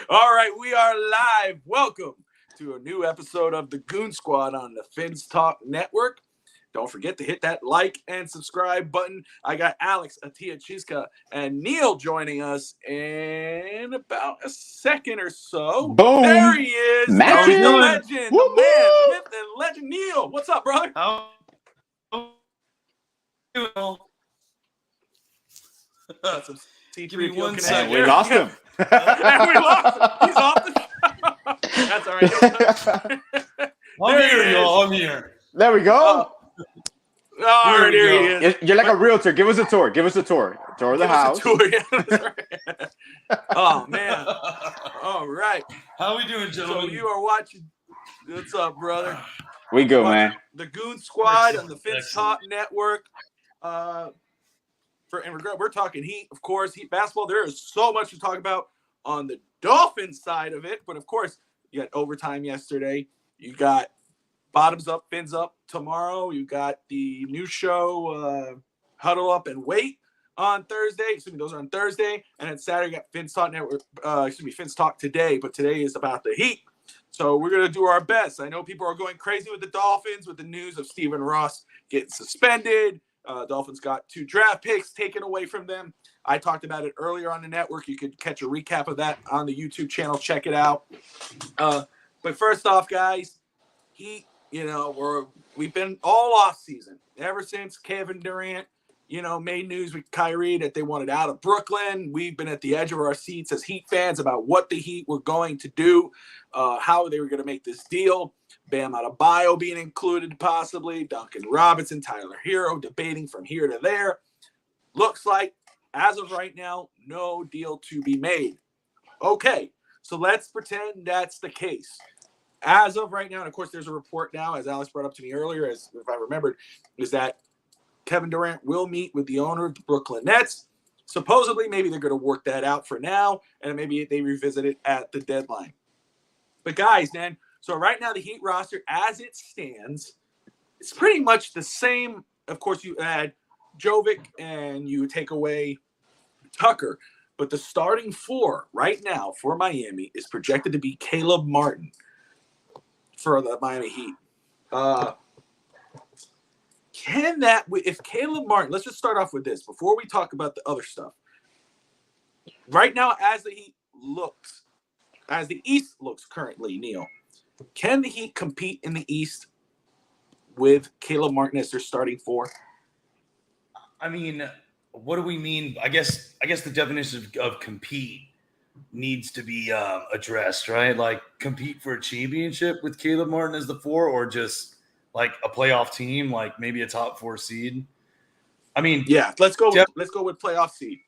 All right, we are live. Welcome to a new episode of the Goon Squad on the Fins Talk Network. Don't forget to hit that like and subscribe button. I got Alex, Atia Chiska, and Neil joining us in about a second or so. Boom. There he is. Magic. There's the legend, Woo-hoo. the man, myth, and legend, Neil. What's up, brother? Give me 1 second. We lost him. And we lost him. He's off the show. That's all right. I'm here. There we go. There he is. You're like a realtor. Give us a tour. Give us a tour. Tour of the house. Oh, man. All right. How we doing, gentlemen? So you are watching. What's up, brother? We good, man. The Goon Squad on the Fins Talk Network. We're talking Heat, of course, Heat basketball. There is so much to talk about on the Dolphins side of it, but of course, you got overtime yesterday. You got Bottoms Up, Fins Up tomorrow. You got the new show, Huddle Up and Wait on Thursday. Excuse me, those are on Thursday, and then Saturday you got Fins Talk Network. Fins Talk today, but today is about the Heat. So we're gonna do our best. I know people are going crazy with the Dolphins with the news of Stephen Ross getting suspended. Dolphins got 2 draft picks taken away from them. I talked about it earlier on the network. You could catch a recap of that on the YouTube channel. Check it out. But first off, guys, we've been all off season ever since Kevin Durant, made news with Kyrie that they wanted out of Brooklyn. We've been at the edge of our seats as Heat fans about what the Heat were going to do, how they were going to make this deal. Bam Adebayo being included possibly, Duncan Robinson, Tyler Hero debating from here to there. Looks like, as of right now, no deal to be made. Okay, so let's pretend that's the case. As of right now, and of course there's a report now, as Alex brought up to me earlier, as if I remembered, is that Kevin Durant will meet with the owner of the Brooklyn Nets. Supposedly, maybe they're going to work that out for now, and maybe they revisit it at the deadline. But guys, man, so right now the Heat roster, as it stands, it's pretty much the same. Of course, you add Jovic and you take away Tucker. But the starting 4 right now for Miami is projected to be Caleb Martin for the Miami Heat. If Caleb Martin, let's just start off with this before we talk about the other stuff. Right now, as the East looks currently, Neil, can the Heat compete in the East with Caleb Martin as their starting 4? I mean, what do we mean? I guess the definition of compete needs to be addressed, right? Like compete for a championship with Caleb Martin as the 4, or just like a playoff team, like maybe a top 4 seed. I mean, yeah, let's go with playoff seed,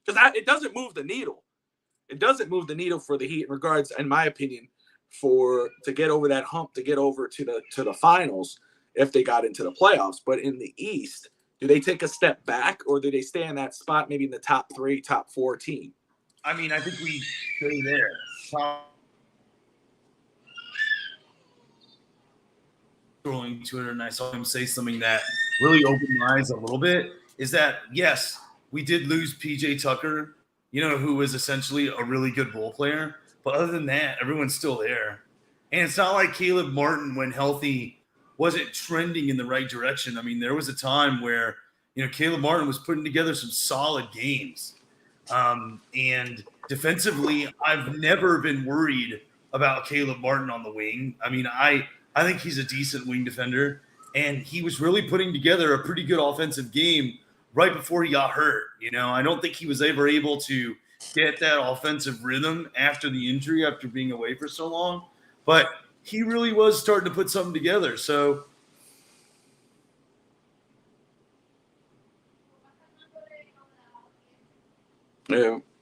because it doesn't move the needle. It doesn't move the needle for the Heat in regards, in my opinion, to get over that hump, to get over to the finals if they got into the playoffs. But in the East, do they take a step back, or do they stay in that spot, maybe in the top 3, top 4 team? I mean, I think we stay there. Scrolling Twitter, and I saw him say something that really opened my eyes a little bit, is that, yes, we did lose PJ Tucker, who was essentially a really good ball player. But other than that, everyone's still there. And it's not like Caleb Martin, when healthy, wasn't trending in the right direction. I mean, there was a time where, Caleb Martin was putting together some solid games. And defensively, I've never been worried about Caleb Martin on the wing. I mean, I think he's a decent wing defender. And he was really putting together a pretty good offensive game right before he got hurt. I don't think he was ever able to get that offensive rhythm after the injury, after being away for so long. But he really was starting to put something together. So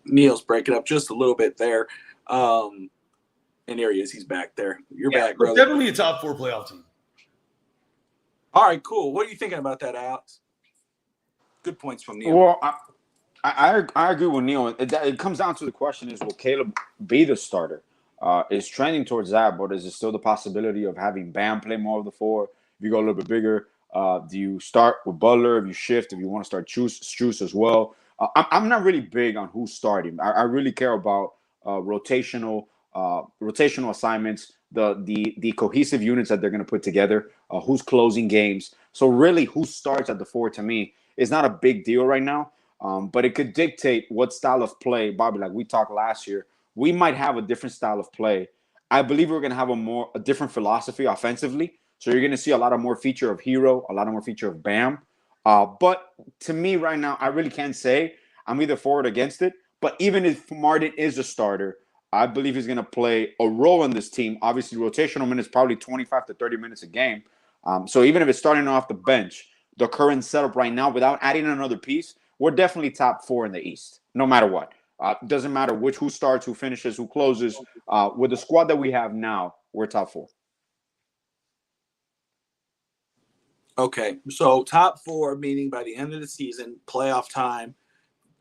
Neil's breaking up just a little bit there. And there he is. He's back there. You're back, brother. Definitely a top 4 playoff team. All right, cool. What are you thinking about that, Alex? Good points from Neil. Well, I agree with Neil. It comes down to the question is, will Caleb be the starter? It's trending towards that, but is there still the possibility of having Bam play more of the 4? If you go a little bit bigger, do you start with Butler? If you shift, if you want to start Strus as well? I'm not really big on who's starting. I really care about rotational assignments, the cohesive units that they're going to put together, who's closing games. So really, who starts at the 4 to me is not a big deal right now. But it could dictate what style of play, Bobby. Like we talked last year, we might have a different style of play. I believe we're going to have a different philosophy offensively. So you're going to see a lot of more feature of Hero, a lot of more feature of Bam. But to me right now, I really can't say I'm either for or against it. But even if Martin is a starter, I believe he's going to play a role in this team. Obviously, rotational minutes, probably 25 to 30 minutes a game. So even if it's starting off the bench, the current setup right now, without adding another piece, we're definitely top 4 in the East, no matter what. Doesn't matter who starts, who finishes, who closes. With the squad that we have now, we're top 4. Okay, so top 4, meaning by the end of the season, playoff time,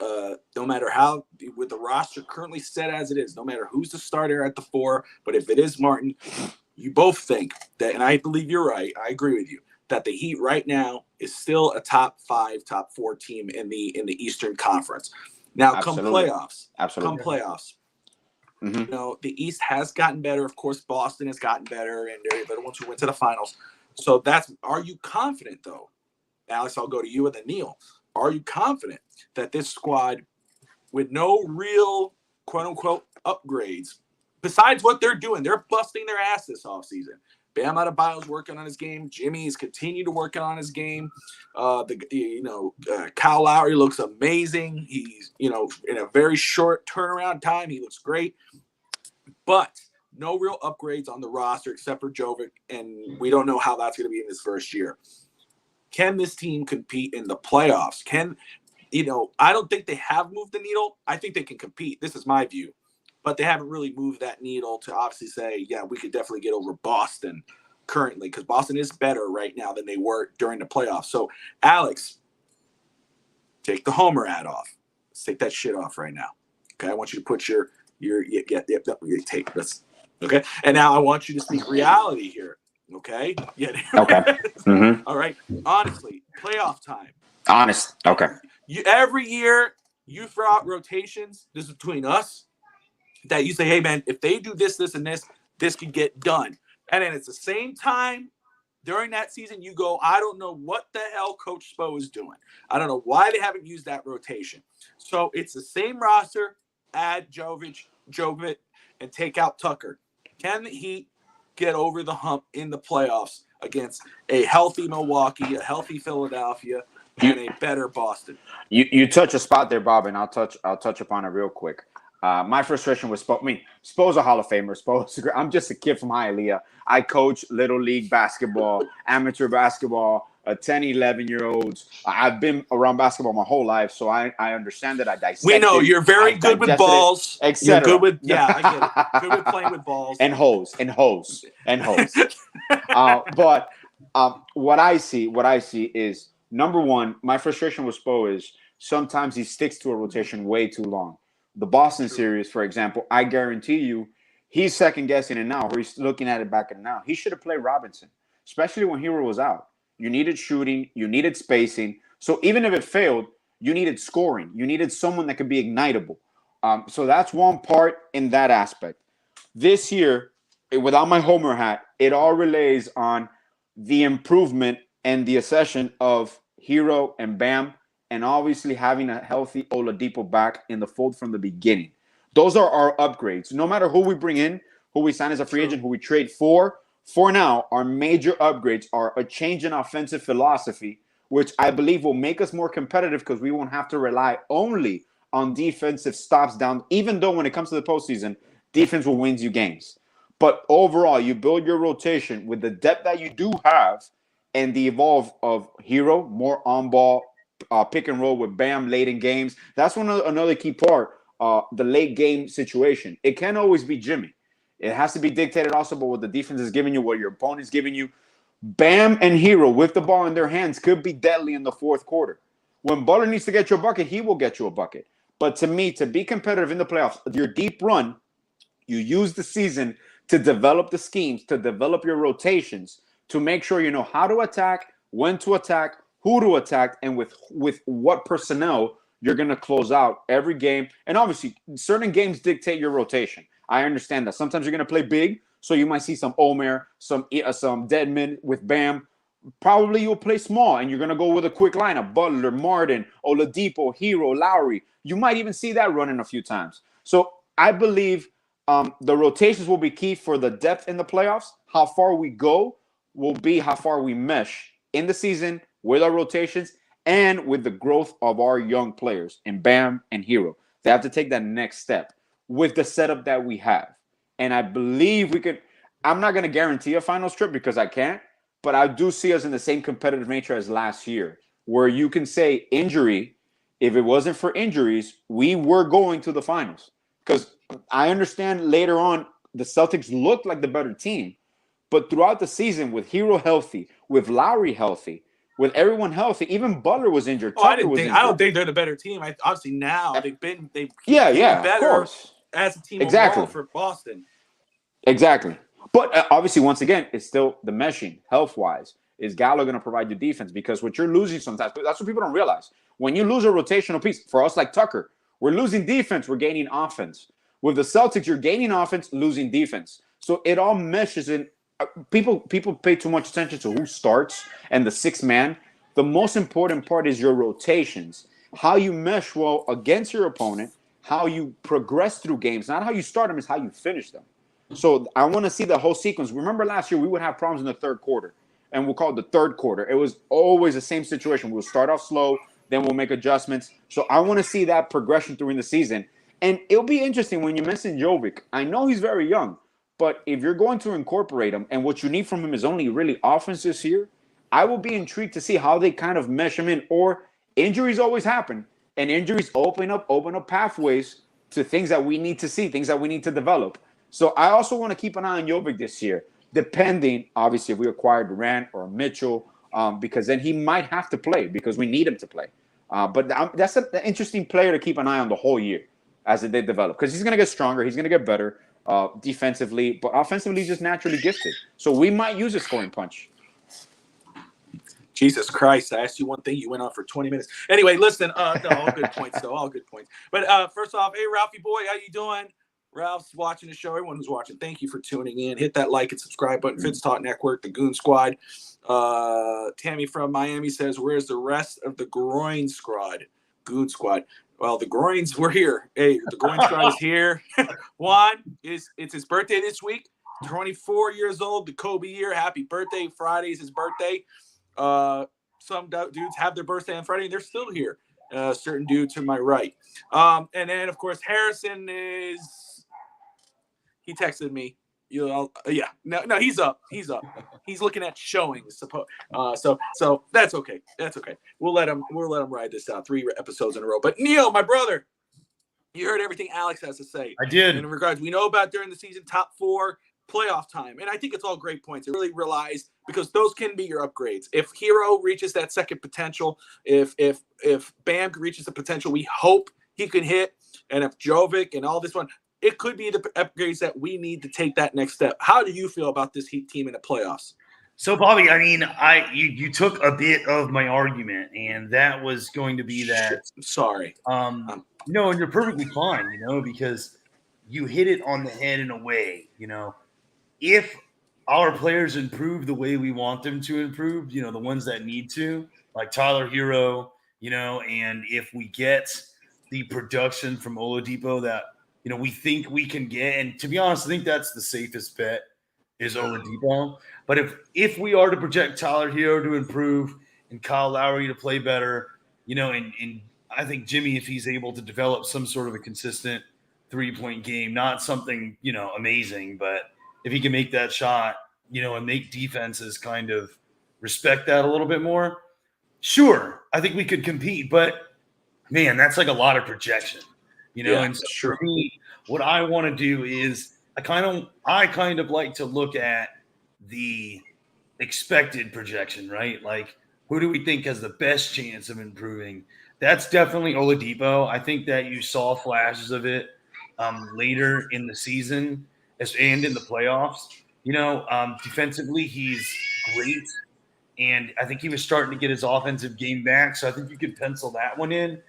no matter how, with the roster currently set as it is, no matter who's the starter at the 4, but if it is Martin, you both think that, and I believe you're right, I agree with you, that the Heat right now is still a top 5, top 4 team in the Eastern Conference. Now, Absolutely. come Absolutely. playoffs, Mm-hmm. you know, the East has gotten better. Of course, Boston has gotten better, and they're the ones who went to the finals. So are you confident, though? Alex, I'll go to you and then Neil. Are you confident that this squad, with no real quote-unquote upgrades, besides what they're doing, they're busting their ass this offseason. Bam Adebayo's working on his game. Jimmy's continued to work on his game. Kyle Lowry looks amazing. He's, in a very short turnaround time, he looks great. But no real upgrades on the roster except for Jovic, and we don't know how that's going to be in his first year. Can this team compete in the playoffs? I don't think they have moved the needle. I think they can compete. This is my view. But they haven't really moved that needle to obviously say, yeah, we could definitely get over Boston currently, because Boston is better right now than they were during the playoffs. So, Alex, take the homer hat off. Let's take that shit off right now. Okay, I want you to put your take this. Okay, and now I want you to speak reality here. Okay. Yeah. Okay. Mm-hmm. All right. Honestly, playoff time. Honest. Okay. Every year you throw out rotations. This is between us. That you say, hey man, if they do this, this, and this could get done. And then it's the same time during that season you go, I don't know what the hell Coach Spo is doing. I don't know why they haven't used that rotation. So it's the same roster. Add Jovic, and take out Tucker. Can the Heat get over the hump in the playoffs against a healthy Milwaukee, a healthy Philadelphia, and a better Boston? You touch a spot there, Bob, and I'll touch upon it real quick. My frustration was Spo. I mean, Spo's a Hall of Famer. I'm just a kid from Hialeah. I coach Little League basketball, amateur basketball, 10, 11-year-olds. I've been around basketball my whole life, so I understand that. I dissect We know it. you're very good with balls. You're good with, I get it. Good with playing with balls. And hose. But what I see is, number one, my frustration with Spo is sometimes he sticks to a rotation way too long. The Boston series, for example, I guarantee you, he's second guessing it now, or he's looking at it back and now. He should have played Robinson, especially when Hero was out. You needed shooting, you needed spacing. So even if it failed, you needed scoring. You needed someone that could be ignitable. So that's one part in that aspect. This year, without my homer hat, it all relays on the improvement and the accession of Hero and Bam, and obviously having a healthy Oladipo back in the fold from the beginning. Those are our upgrades. No matter who we bring in, who we sign as a free agent, who we trade for now, our major upgrades are a change in offensive philosophy, which I believe will make us more competitive because we won't have to rely only on defensive stops down, even though when it comes to the postseason, defense will win you games. But overall, you build your rotation with the depth that you do have and the evolve of Hero, more on-ball, pick and roll with Bam late in games. That's another key part, the late game situation. It can't always be Jimmy. It has to be dictated also by what the defense is giving you, what your opponent is giving you. Bam and Hero with the ball in their hands could be deadly in the fourth quarter. When Butler needs to get you a bucket, he will get you a bucket. But to me, to be competitive in the playoffs, your deep run, you use the season to develop the schemes, to develop your rotations, to make sure you know how to attack, when to attack, who to attack, and with what personnel you're going to close out every game. And obviously, certain games dictate your rotation. I understand that. Sometimes you're going to play big, so you might see some Omer, some Deadman with Bam. Probably you'll play small, and you're going to go with a quick lineup. Butler, Martin, Oladipo, Hero, Lowry. You might even see that running a few times. So I believe the rotations will be key for the depth in the playoffs. How far we go will be how far we mesh in the season with our rotations and with the growth of our young players in Bam and Hero. They have to take that next step with the setup that we have. And I believe we could. I'm not going to guarantee a finals trip because I can't, but I do see us in the same competitive nature as last year, where you can say injury, if it wasn't for injuries, we were going to the finals. Because I understand later on the Celtics looked like the better team, but throughout the season, with Hero healthy, with Lowry healthy, with everyone healthy, even Butler was injured. I don't think they're the better team. Obviously now they've yeah, better of course. As a team Exactly. overall for Boston. Exactly. But obviously, once again, it's still the meshing health-wise. Is Gallo going to provide you defense? Because what you're losing sometimes, that's what people don't realize. When you lose a rotational piece, for us like Tucker, we're losing defense, we're gaining offense. With the Celtics, you're gaining offense, losing defense. So it all meshes in. People pay too much attention to who starts and the sixth man. The most important part is your rotations, how you mesh well against your opponent, how you progress through games, not how you start them, is how you finish them. So I want to see the whole sequence. Remember last year we would have problems in the third quarter, and we'll call it the third quarter. It was always the same situation. We'll start off slow, then we'll make adjustments. So I want to see that progression during the season. And it'll be interesting when you mention Jovic. I know he's very young, but if you're going to incorporate him and what you need from him is only really offense this year, I will be intrigued to see how they kind of mesh him in. Or injuries always happen, and injuries open up pathways to things that we need to see, things that we need to develop. So I also want to keep an eye on Jovic this year, depending, obviously, if we acquire Durant or Mitchell, because then he might have to play because we need him to play. But that's an interesting player to keep an eye on the whole year as they develop, because he's going to get stronger, he's going to get better defensively, but offensively he's just naturally gifted. So we might use a scoring punch. Jesus Christ, I asked you one thing, you went on for 20 minutes. Anyway, listen, no, all good points, though, all good points. But first off, hey, Ralphie boy, how you doing? Ralph's watching the show. Everyone who's watching, thank you for tuning in. Hit that like and subscribe button. Fitz Talk Network, the Goon Squad. Tammy from Miami says, where's the rest of the groin squad? Goon Squad. Well, the groins, we're here. Hey, the groin squad is here. Juan, it's his birthday this week. 24 years old, the Kobe year. Happy birthday. Friday's his birthday. Some dudes have their birthday on Friday and they're still here. Certain dude to my right. And then, of course, Harrison he texted me. No, he's up. He's looking at showings. So that's okay. We'll let him ride this out 3 episodes in a row. But Neil, my brother, you heard everything Alex has to say. I did. In regards, we know about during the season top 4 playoff time, and I think it's all great points. I really realize, because those can be your upgrades. If Hero reaches that second potential, if Bam reaches the potential we hope he can hit, and if Jovic and all this one, it could be the upgrades that we need to take that next step. How do you feel about this Heat team in the playoffs? So, Bobby, I mean, you took a bit of my argument, and that was going to be that. Sorry. And you're perfectly fine, because you hit it on the head in a way, if our players improve the way we want them to improve, the ones that need to, like Tyler Hero, and if we get the production from Oladipo that, we think we can get, and to be honest, I think that's the safest bet is Oladipo. But if we are to project Tyler Hero to improve and Kyle Lowry to play better, and I think Jimmy, if he's able to develop some sort of a consistent 3-point game, not something, amazing, but if he can make that shot, and make defenses kind of respect that a little bit more, sure, I think we could compete. But, man, that's like a lot of projection, And so sure. For me, what I want to do is I kind of like to look at the expected projection, right? Like, who do we think has the best chance of improving? That's definitely Oladipo. I think that you saw flashes of it later in the season and in the playoffs. Defensively, he's great. And I think he was starting to get his offensive game back. So I think you could pencil that one in.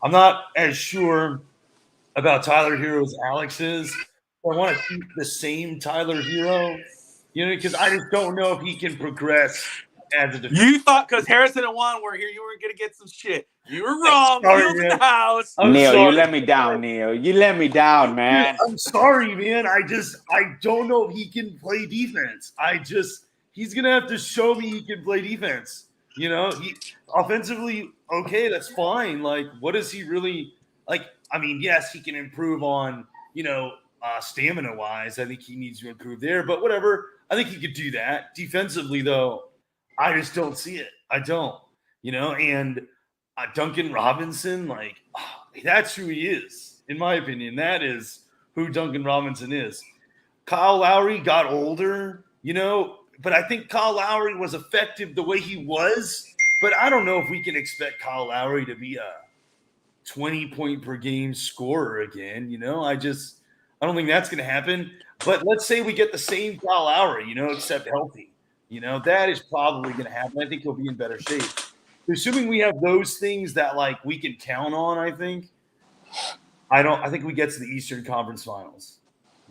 I'm not as sure about Tyler Hero as Alex is. I want to keep the same Tyler Hero, because I just don't know if he can progress as a defender. You thought because Harrison and Juan were here, you were going to get some shit. You were wrong. Sorry, Neil's in man. the house. I'm Neil, sorry. you let me down, Neil. You let me down, man. I'm sorry, man. I don't know if he can play defense. He's gonna have to show me he can play defense. He offensively, okay, that's fine. Like, what is he really like? I mean, yes, he can improve on, stamina wise. I think he needs to improve there, but whatever. I think he could do that. Defensively, though, I just don't see it. I don't, and Duncan Robinson, that's who he is, in my opinion. That is who Duncan Robinson is. Kyle Lowry got older, but I think Kyle Lowry was effective the way he was. But I don't know if we can expect Kyle Lowry to be a 20-point per game scorer again. I don't think that's going to happen. But let's say we get the same Kyle Lowry, except healthy. That is probably going to happen. I think he'll be in better shape. Assuming we have those things that we can count on, I think we get to the Eastern Conference Finals.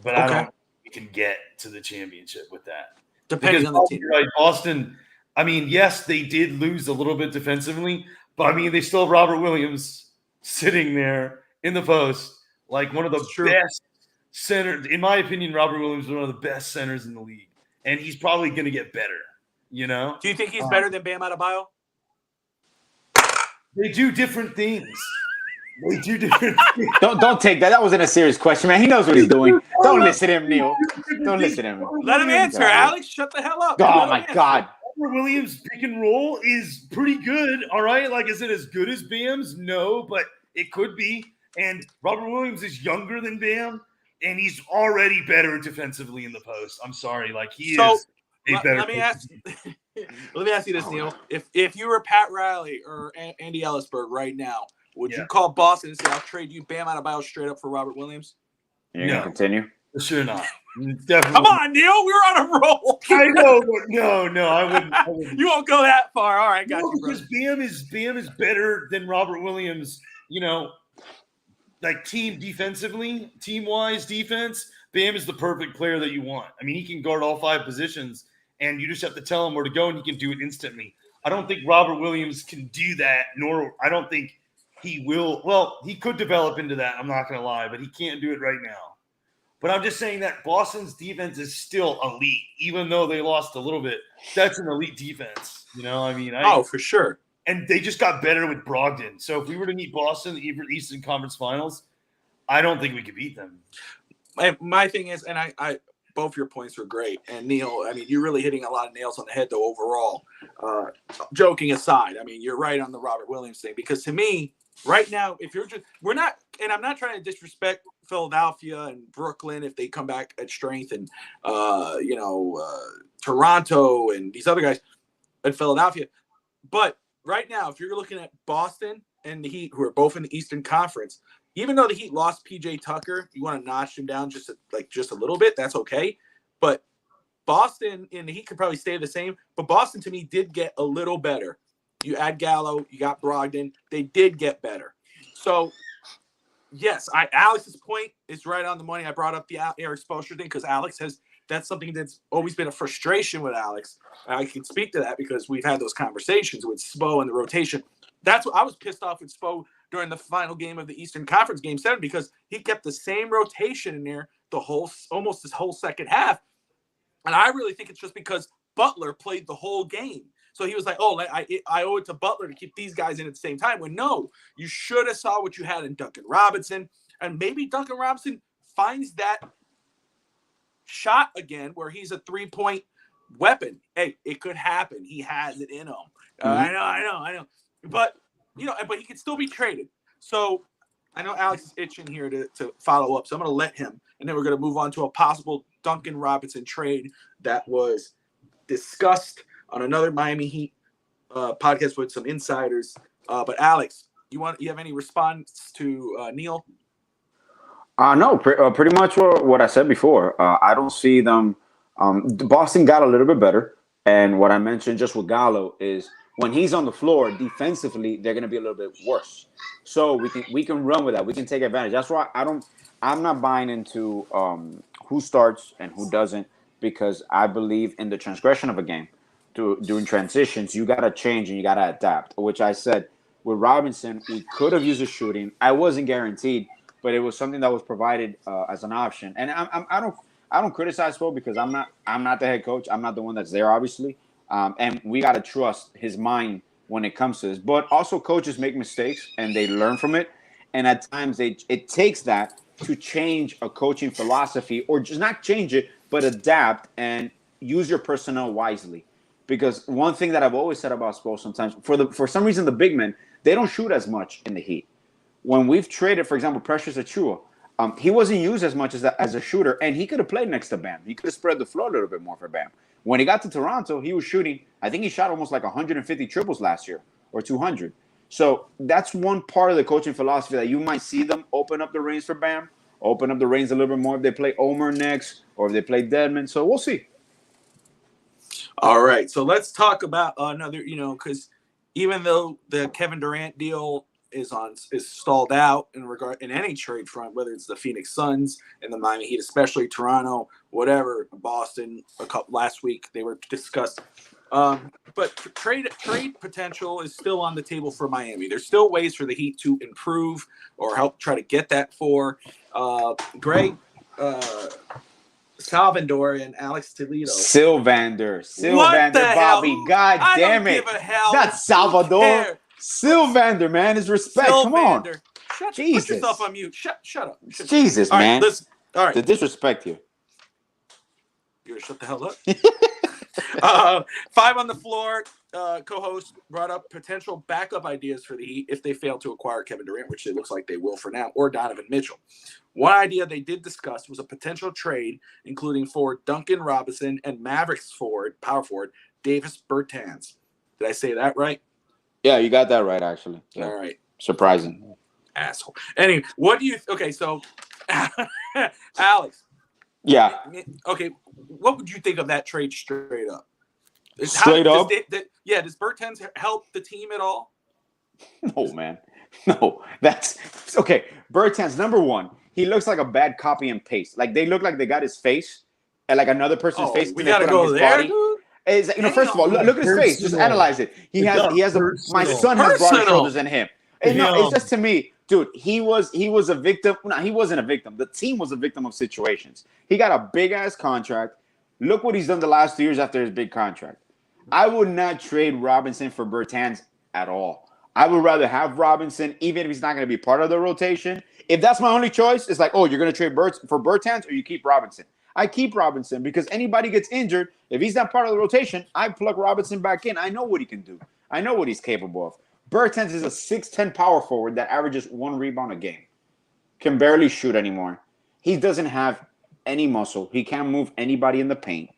But I don't think we can get to the championship with that. Depending on the team. Right, Boston, I mean, yes, they did lose a little bit defensively, but I mean, they still have Robert Williams sitting there in the post, like one of the best centers. In my opinion, Robert Williams is one of the best centers in the league, and he's probably going to get better, Do you think he's better than Bam Adebayo? They do different things. They do different things. Don't take that. That wasn't a serious question, man. He knows what he's doing. Don't listen to him, Neil. Don't listen to him. Let him answer, Alex. Shut the hell up. Oh, my God. Robert Williams' pick and roll is pretty good, all right? Is it as good as Bam's? No, but it could be. And Robert Williams is younger than Bam, and he's already better defensively in the post. I'm sorry. He is a better let me ask you this, Neil. If you were Pat Riley or Andy Ellisberg right now, would you call Boston and say, I'll trade you Bam Adebayo straight up for Robert Williams? You're going to continue? For sure not. Definitely. Come on, Neil. We're on a roll. I know, but no, I wouldn't. You won't go that far. All right, got you, bro. Because Bam is better than Robert Williams, team defensively, team-wise defense. Bam is the perfect player that you want. I mean, he can guard all 5 positions, and you just have to tell him where to go, and he can do it instantly. I don't think Robert Williams can do that, nor I don't think he will. Well, he could develop into that, I'm not going to lie, but he can't do it right now. But I'm just saying that Boston's defense is still elite, even though they lost a little bit. That's an elite defense, for sure. And they just got better with Brogdon. So if we were to meet Boston in the Eastern Conference Finals, I don't think we could beat them. My thing is, and I both your points were great. And Neil, I mean, you're really hitting a lot of nails on the head, though, overall. Joking aside, I mean, you're right on the Robert Williams thing. Because to me, right now, and I'm not trying to disrespect Philadelphia and Brooklyn if they come back at strength, and Toronto and these other guys in Philadelphia. But right now, if you're looking at Boston and the Heat, who are both in the Eastern Conference, even though the Heat lost PJ Tucker, you want to notch him down just a little bit. That's okay. But Boston and the Heat could probably stay the same. But Boston, to me, did get a little better. You add Gallo, you got Brogdon. They did get better. So, yes, Alex's point is right on the money. I brought up the Eric Spoelstra thing because that's something that's always been a frustration with Alex. I can speak to that because we've had those conversations with Spo and the rotation. That's what I was pissed off with Spo during the final game of the Eastern Conference, Game 7, because he kept the same rotation in there almost this whole second half. And I really think it's just because Butler played the whole game. So he was like, oh, I owe it to Butler to keep these guys in at the same time. When no, you should have saw what you had in Duncan Robinson. And maybe Duncan Robinson finds that shot again where he's a 3-point weapon. Hey, it could happen. He has it in him. I know. But, but he could still be traded. So I know Alex is itching here to follow up. So I'm going to let him. And then we're going to move on to a possible Duncan Robinson trade that was discussed on another Miami Heat podcast with some insiders. But Alex, you have any response to Neil? No, pretty much what I said before. I don't see them. Boston got a little bit better. And what I mentioned just with Gallo is When he's on the floor defensively, they're going to be a little bit worse. So we can run with that. We can take advantage. That's why I'm not buying into who starts and who doesn't, because I believe in the transgression of a game. During transitions, you got to change and you got to adapt. Which I said with Robinson, we could have used a shooting. I wasn't guaranteed, but it was something that was provided as an option. And I don't criticize Spo because I'm not the head coach. I'm not the one that's there, obviously. And we got to trust his mind when it comes to this. But also, coaches make mistakes and they learn from it. And at times, it takes that to change a coaching philosophy, or just not change it, but adapt and use your personnel wisely. Because one thing that I've always said about Spo, sometimes for some reason the big men, they don't shoot as much in the Heat. When we've traded, for example, Precious Achiuwa, he wasn't used as much as a shooter, and he could have played next to Bam. He could have spread the floor a little bit more for Bam. When he got to Toronto, he was shooting. I think he shot almost like 150 triples last year, or 200. So that's one part of the coaching philosophy that you might see them open up the reins for Bam, open up the reins a little bit more if they play Omer next, or if they play Dedmon. So we'll see. All right, so let's talk about another, because even though the Kevin Durant deal is stalled out in any trade front, whether it's the Phoenix Suns and the Miami Heat, especially Toronto, whatever, Boston last week they were discussed. But trade potential is still on the table for Miami. There's still ways for the Heat to improve or help try to get that for Greg. Salvador and Alex Toledo. Sylvander, Bobby. Hell? God damn it. I don't give a hell. Not Salvador. Sylvander, man, is respect. Come on. Jesus. Put yourself on mute. Shut up. Jesus, all man. Right, listen. All right. The disrespect here. You gonna shut the hell up? 5 on the floor. Co-host brought up potential backup ideas for the Heat if they fail to acquire Kevin Durant, which it looks like they will for now, or Donovan Mitchell. One idea they did discuss was a potential trade, including forward Duncan Robinson and Mavericks power forward Davis Bertans. Did I say that right? Yeah, you got that right, actually. Yeah. All right. Surprising. Asshole. Anyway, what do you – okay, so Alex. Yeah. Okay, what would you think of that trade straight up? Straight up? Does Bertans help the team at all? No, man. No. That's – okay, Bertans, number one, he looks like a bad copy and paste. Like, they look like they got his face and, like, another person's face. We got to go there, dude? Is, first of all, look at his face. Just analyze it. He has my son has broader shoulders than him. And no, it's just to me, dude, he was a victim. No, he wasn't a victim. The team was a victim of situations. He got a big-ass contract. Look what he's done the last 2 years after his big contract. I would not trade Robinson for Bertans at all. I would rather have Robinson, even if he's not going to be part of the rotation. If that's my only choice, it's like, oh, you're going to trade for Bertans or you keep Robinson. I keep Robinson because anybody gets injured. If he's not part of the rotation, I plug Robinson back in. I know what he can do. I know what he's capable of. Bertans is a 6'10" power forward that averages 1 rebound a game. Can barely shoot anymore. He doesn't have any muscle. He can't move anybody in the paint.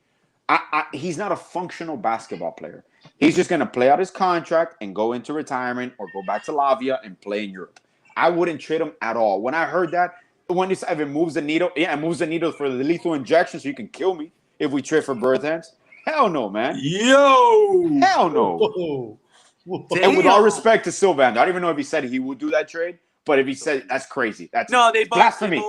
He's not a functional basketball player. He's just going to play out his contract and go into retirement or go back to Lavia and play in Europe. I wouldn't trade him at all. When I heard that, when if it moves the needle, it moves the needle for the lethal injection so you can kill me if we trade for Bertans. Hell no, man. Yo! Hell no. And with all respect to Sylvander, I don't even know if he said he would do that trade, but if he said that's crazy. That's blasphemy.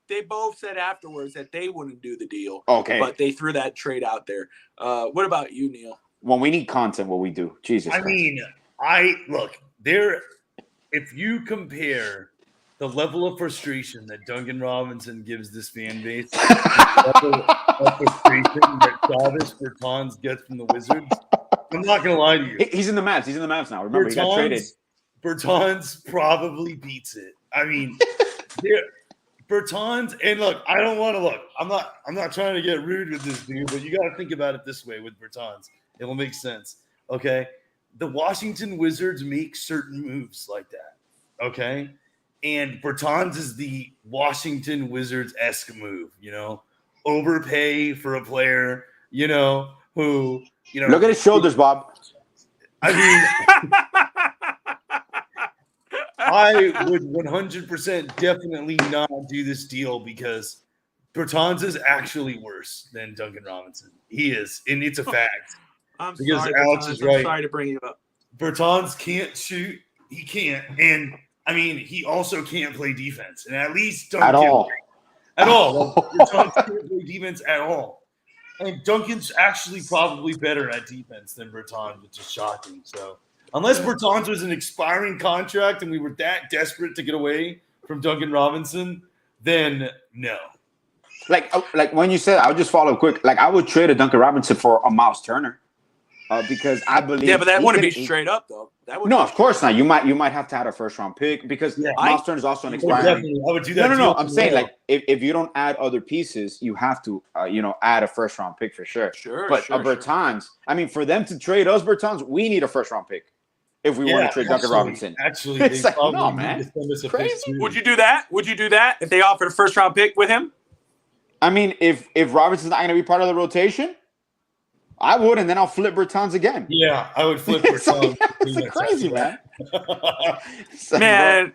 They both said afterwards that they wouldn't do the deal. Okay. But they threw that trade out there. What about you, Neil? When we need content, what we do. Jesus Christ. If you compare the level of frustration that Duncan Robinson gives this fan base, the level of frustration that Travis Bertans gets from the Wizards, I'm not going to lie to you. He's in the Mavs. He's in the Mavs now. Remember, he got traded. Bertans probably beats it. I mean, Bertans, and look, I don't want to look. I'm not trying to get rude with this dude, but you got to think about it this way with Bertans. It will make sense. Okay? The Washington Wizards make certain moves like that. Okay? And Bertans is the Washington Wizards-esque move, overpay for a player, who, Look at his shoulders, Bob. I mean, I would 100% definitely not do this deal because Bertans is actually worse than Duncan Robinson. He is, and it's a fact. I'm because sorry, Alex Bertans. is right. I'm sorry to bring you up. Bertans can't shoot. He can't. And, I mean, he also can't play defense. And at least Duncan. At all. At all. Like, Bertans can't play defense at all. And Duncan's actually probably better at defense than Bertans, which is shocking. So, unless Bertans was an expiring contract and we were that desperate to get away from Duncan Robinson, then no. Like when you said, I'll just follow quick. Like, I would trade a Duncan Robinson for a Miles Turner. Because I believe, yeah, but that wouldn't be straight up though. That would no, of course not. You might have to add a first round pick because Miles Turner is also an expiring. I would do that. No. I'm saying like if you don't add other pieces, you have to add a first round pick for sure. But Bertans, I mean, for them to trade us Bertans, we need a first round pick if we want to trade Duncan Robinson. Actually, it's like no, man, crazy. Would you do that? Would you do that if they offered a first round pick with him? I mean, if Robinson's not going to be part of the rotation, I would, and then I'll flip Bertans again. Yeah, I would flip Bertans. It's crazy, man. Man,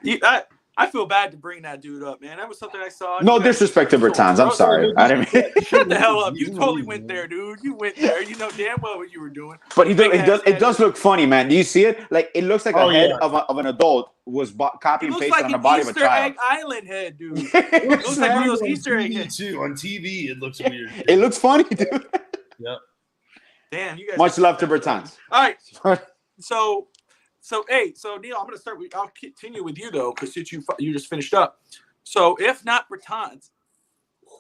I feel bad to bring that dude up, man. That was something I saw. No disrespect to Bertans. I'm sorry. I didn't mean. Shut the hell up. You totally went there, dude. You went there. You know damn well what you were doing. But it does look funny, man. Do you see it? Like, it looks like a head of an adult was copy and pasted on the body of a child. Egg Island head, dude. It looks like one of those Easter egg heads. Too. On TV, it looks weird. It looks funny, dude. Yep. Damn, you guys. Much love to Bertans. All right. So Neil, I'm gonna start with. I'll continue with you though, because since you just finished up. So if not Bertans,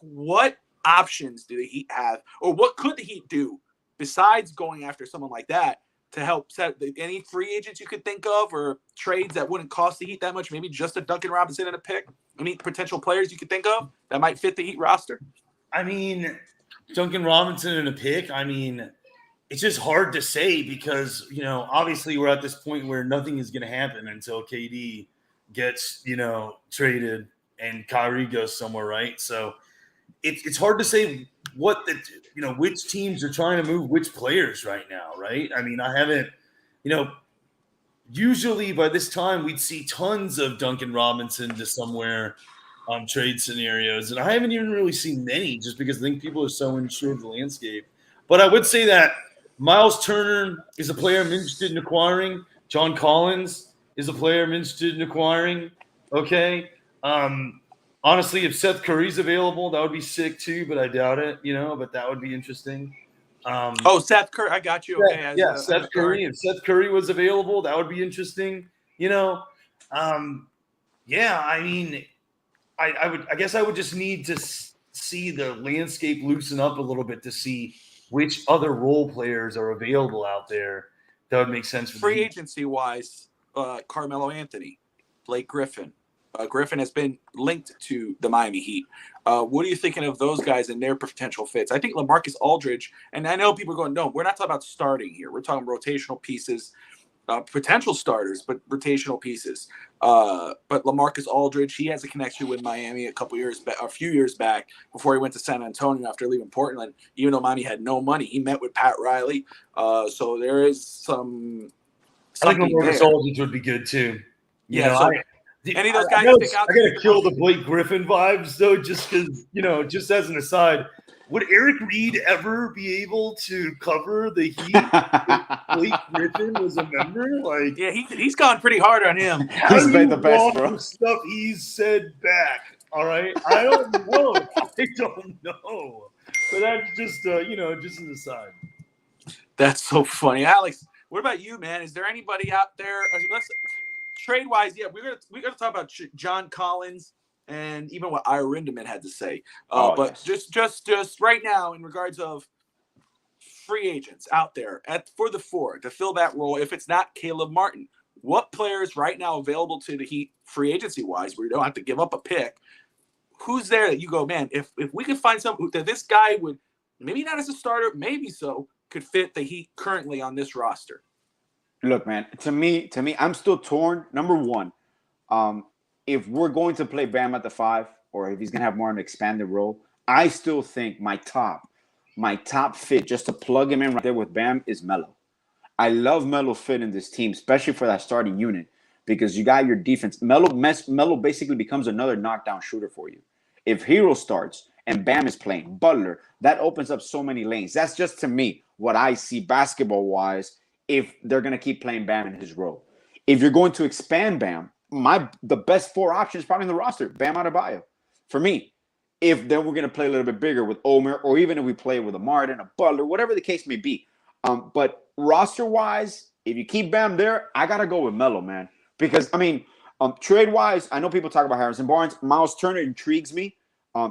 what options do the Heat have, or what could the Heat do besides going after someone like that to help set any free agents you could think of, or trades that wouldn't cost the Heat that much? Maybe just a Duncan Robinson and a pick. Any potential players you could think of that might fit the Heat roster? I mean, Duncan Robinson and a pick. I mean, it's just hard to say because, obviously we're at this point where nothing is going to happen until KD gets, traded and Kyrie goes somewhere, right? So it's hard to say what which teams are trying to move which players right now, right? I mean, I haven't, usually by this time we'd see tons of Duncan Robinson to somewhere on trade scenarios. And I haven't even really seen many just because I think people are so unsure of the landscape. But I would say that Miles Turner is a player I'm interested in acquiring. John Collins is a player I'm interested in acquiring. Okay. Honestly, if Seth Curry's available, that would be sick too, but I doubt it, but that would be interesting. Seth Curry. I got you. Okay. Seth Curry. If Seth Curry was available, that would be interesting. I mean, I guess I would just need to see the landscape loosen up a little bit to see which other role players are available out there that would make sense for free agency wise. Carmelo Anthony, Blake Griffin. Griffin has been linked to the Miami Heat. What are you thinking of those guys and their potential fits? I think LaMarcus Aldridge, and I know people are going, no, we're not talking about starting here. We're talking rotational pieces. Potential starters, but rotational pieces. But LaMarcus Aldridge, he has a connection with Miami a few years back before he went to San Antonio after leaving Portland. Even though Miami had no money, he met with Pat Riley. So there is some. I think LaMarcus Aldridge would be good too. Any of those guys stick out? I gotta kill the Blake Griffin vibes though, just because just as an aside. Would Eric Reed ever be able to cover the Heat if Blake Griffin was a member? He's gone pretty hard on him. He's made the best, bro. Stuff he's said back. All right, I don't know. But that's just just an aside. That's so funny, Alex. What about you, man? Is there anybody out there? Let's trade wise. Yeah, we're gonna talk about John Collins. And even what Ira Rindeman had to say. Just right now, in regards of free agents out there for the four to fill that role, if it's not Caleb Martin, what players right now available to the Heat free agency wise, where you don't have to give up a pick, who's there that you go, man, if we could find someone that this guy would, maybe not as a starter, maybe so, could fit the Heat currently on this roster? Look, man, to me, I'm still torn. Number one, if we're going to play Bam at the 5, or if he's going to have more of an expanded role, I still think my top fit, just to plug him in right there with Bam, is Melo. I love Melo fit in this team, especially for that starting unit, because you got your defense. Melo basically becomes another knockdown shooter for you. If Hero starts and Bam is playing, Butler, that opens up so many lanes. That's just, to me, what I see basketball-wise if they're going to keep playing Bam in his role. If you're going to expand Bam, the best 4 options probably in the roster, Bam Adebayo. For me, if then we're going to play a little bit bigger with Omer, or even if we play with a Martin, a Butler, whatever the case may be. But roster-wise, if you keep Bam there, I got to go with Melo, man. Because, I mean, trade-wise, I know people talk about Harrison Barnes. Miles Turner intrigues me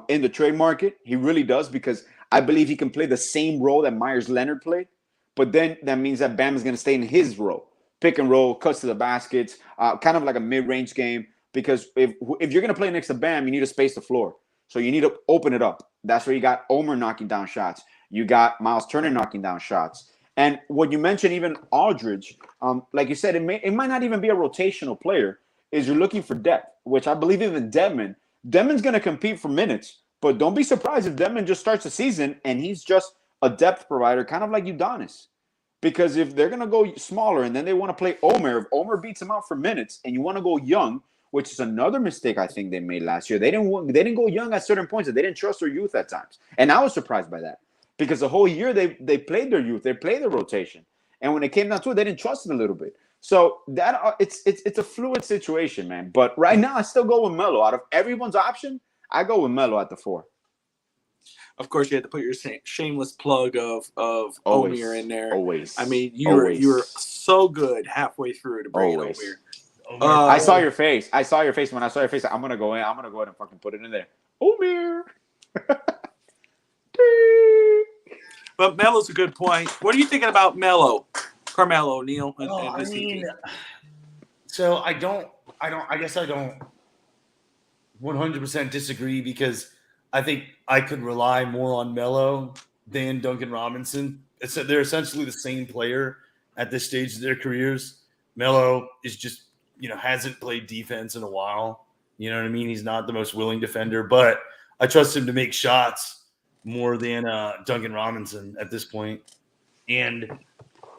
in the trade market. He really does, because I believe he can play the same role that Myers Leonard played. But then that means that Bam is going to stay in his role. Pick and roll, cuts to the baskets, kind of like a mid-range game. Because if you're going to play next to Bam, you need to space the floor. So you need to open it up. That's where you got Omer knocking down shots. You got Miles Turner knocking down shots. And what you mentioned, even Aldridge, like you said, it might not even be a rotational player, is you're looking for depth, which I believe even Dedmon's going to compete for minutes. But don't be surprised if Dedmon just starts the season and he's just a depth provider, kind of like Udonis. Because if they're going to go smaller and then they want to play Omer, if Omer beats him out for minutes and you want to go young, which is another mistake I think they made last year. They didn't go young at certain points. They didn't trust their youth at times. And I was surprised by that. Because the whole year they played their youth. They played their rotation. And when it came down to it, they didn't trust it a little bit. So that it's a fluid situation, man. But right now, I still go with Melo. Out of everyone's option, I go with Melo at the 4. Of course, you had to put your shameless plug of Omer in there. Always. I mean, you were so good halfway through to bring it Omer. I saw your face. When I saw your face, I'm gonna go in. I'm gonna go ahead and fucking put it in there. Omer. But Melo's a good point. What are you thinking about Melo, Carmelo, Neil? I mean, so I guess I don't 100% disagree, because I think I could rely more on Melo than Duncan Robinson. They're essentially the same player at this stage of their careers. Melo is just, hasn't played defense in a while. You know what I mean? He's not the most willing defender, but I trust him to make shots more than Duncan Robinson at this point. And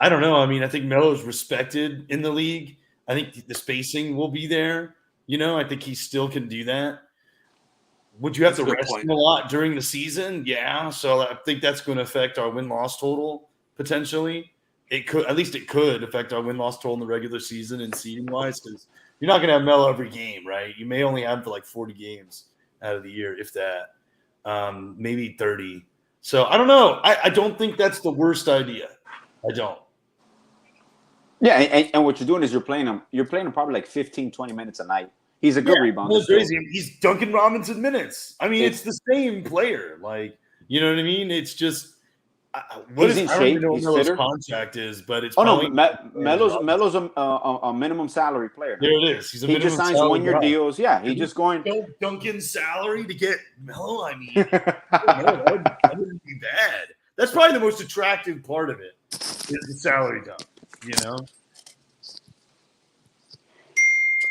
I don't know. I mean, I think Melo's respected in the league. I think the spacing will be there. I think he still can do that. Would you have to rest him a lot during the season? Yeah. So I think that's going to affect our win-loss total potentially. It could affect our win-loss total in the regular season and seeding-wise, because you're not going to have Melo every game, right? You may only have him for like 40 games out of the year, if that. Maybe 30. So I don't know. I don't think that's the worst idea. I don't. Yeah, and what you're doing is you're playing him probably like 15, 20 minutes a night. He's a good rebounder. Crazy. He's Duncan Robinson minutes. I mean, it's the same player. Like, you know what I mean? It's just I don't even know what Melo's contract is, but it's Melo's a minimum salary player. There it is. He just signs 1-year deals. Yeah, he just going Duncan's salary to get Melo. I mean, that wouldn't be bad. That's probably the most attractive part of it is the salary dump.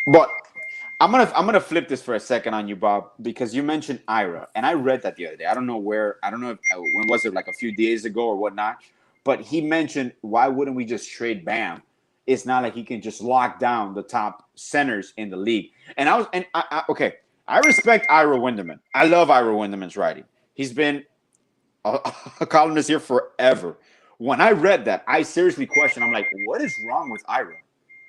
But I'm gonna flip this for a second on you, Bob, because you mentioned Ira, and I read that the other day. I don't know if when was it, like a few days ago or whatnot, but he mentioned, why wouldn't we just trade Bam? It's not like he can just lock down the top centers in the league. And I respect Ira Winderman. I love Ira Winderman's writing. He's been a columnist here forever. When I read that, I seriously questioned. I'm like, what is wrong with Ira?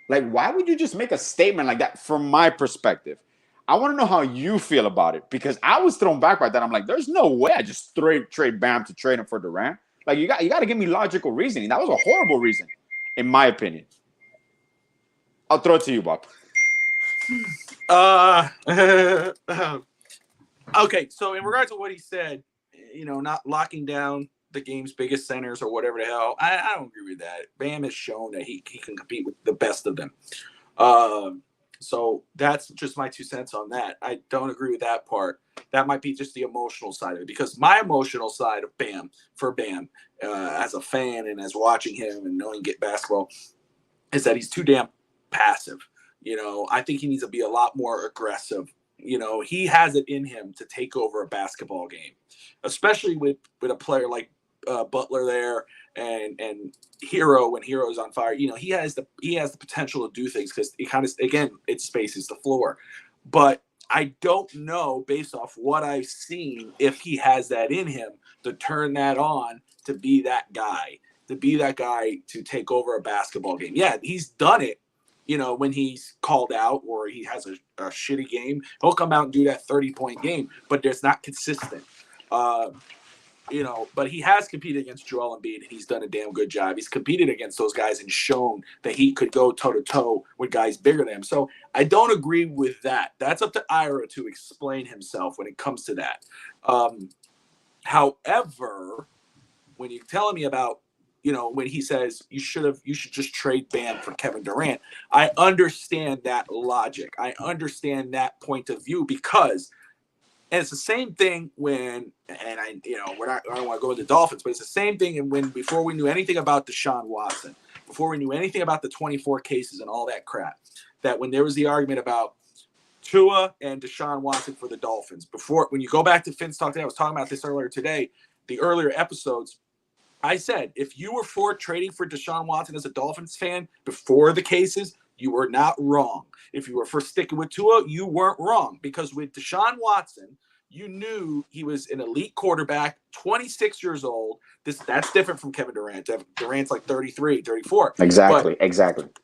Like, why would you just make a statement like that? From my perspective, I want to know how you feel about it, because I was thrown back by that. I'm like, there's no way I just trade Bam to trade him for Durant. Like, you got to give me logical reasoning. That was a horrible reason, in my opinion. I'll throw it to you, Bob. Okay, so in regards to what he said, not locking down the game's biggest centers or whatever the hell, I don't agree with that. Bam has shown that he can compete with the best of them. So that's just my 2 cents on that. I don't agree with that part. That might be just the emotional side of it, because my emotional side of Bam, as a fan and as watching him and knowing get basketball, is that he's too damn passive. I think he needs to be a lot more aggressive. He has it in him to take over a basketball game, especially with a player like Butler there and Hero when Hero's on fire. He has the potential to do things, because it spaces the floor. But I don't know, based off what I've seen, if he has that in him to turn that on to be that guy. to be that guy to take over a basketball game. Yeah, he's done it. When he's called out or he has a shitty game, he'll come out and do that 30-point game, but there's not consistent. But he has competed against Joel Embiid, and he's done a damn good job. He's competed against those guys and shown that he could go toe-to-toe with guys bigger than him. So I don't agree with that. That's up to Ira to explain himself when it comes to that. However, when you're telling me about, when he says you should just trade Bam for Kevin Durant, I understand that logic. I understand that point of view because – and it's the same thing when, and I don't want to go into Dolphins, but it's the same thing before we knew anything about Deshaun Watson, before we knew anything about the 24 cases and all that crap, that when there was the argument about Tua and Deshaun Watson for the Dolphins, when you go back to Finn's talk today, I was talking about this earlier today, the earlier episodes, I said, if you were for trading for Deshaun Watson as a Dolphins fan before the cases, you were not wrong. If you were for sticking with Tua, you weren't wrong. Because with Deshaun Watson, you knew he was an elite quarterback, 26 years old. That's different from Kevin Durant. Durant's like 33, 34. Exactly.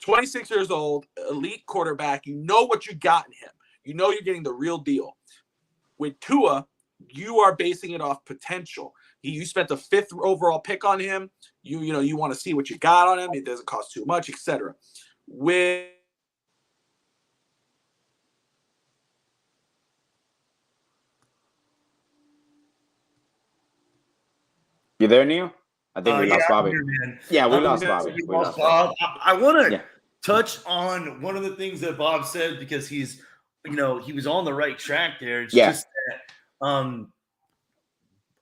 26 years old, elite quarterback. You know what you got in him. You know you're getting the real deal. With Tua, you are basing it off potential. You spent the 5th overall pick on him. You want to see what you got on him. It doesn't cost too much, etc. With you there, Neil? I think we lost Bobby. Yeah, we lost Bobby. We lost Bob. I want to touch on one of the things that Bob said because he was on the right track there. It's just that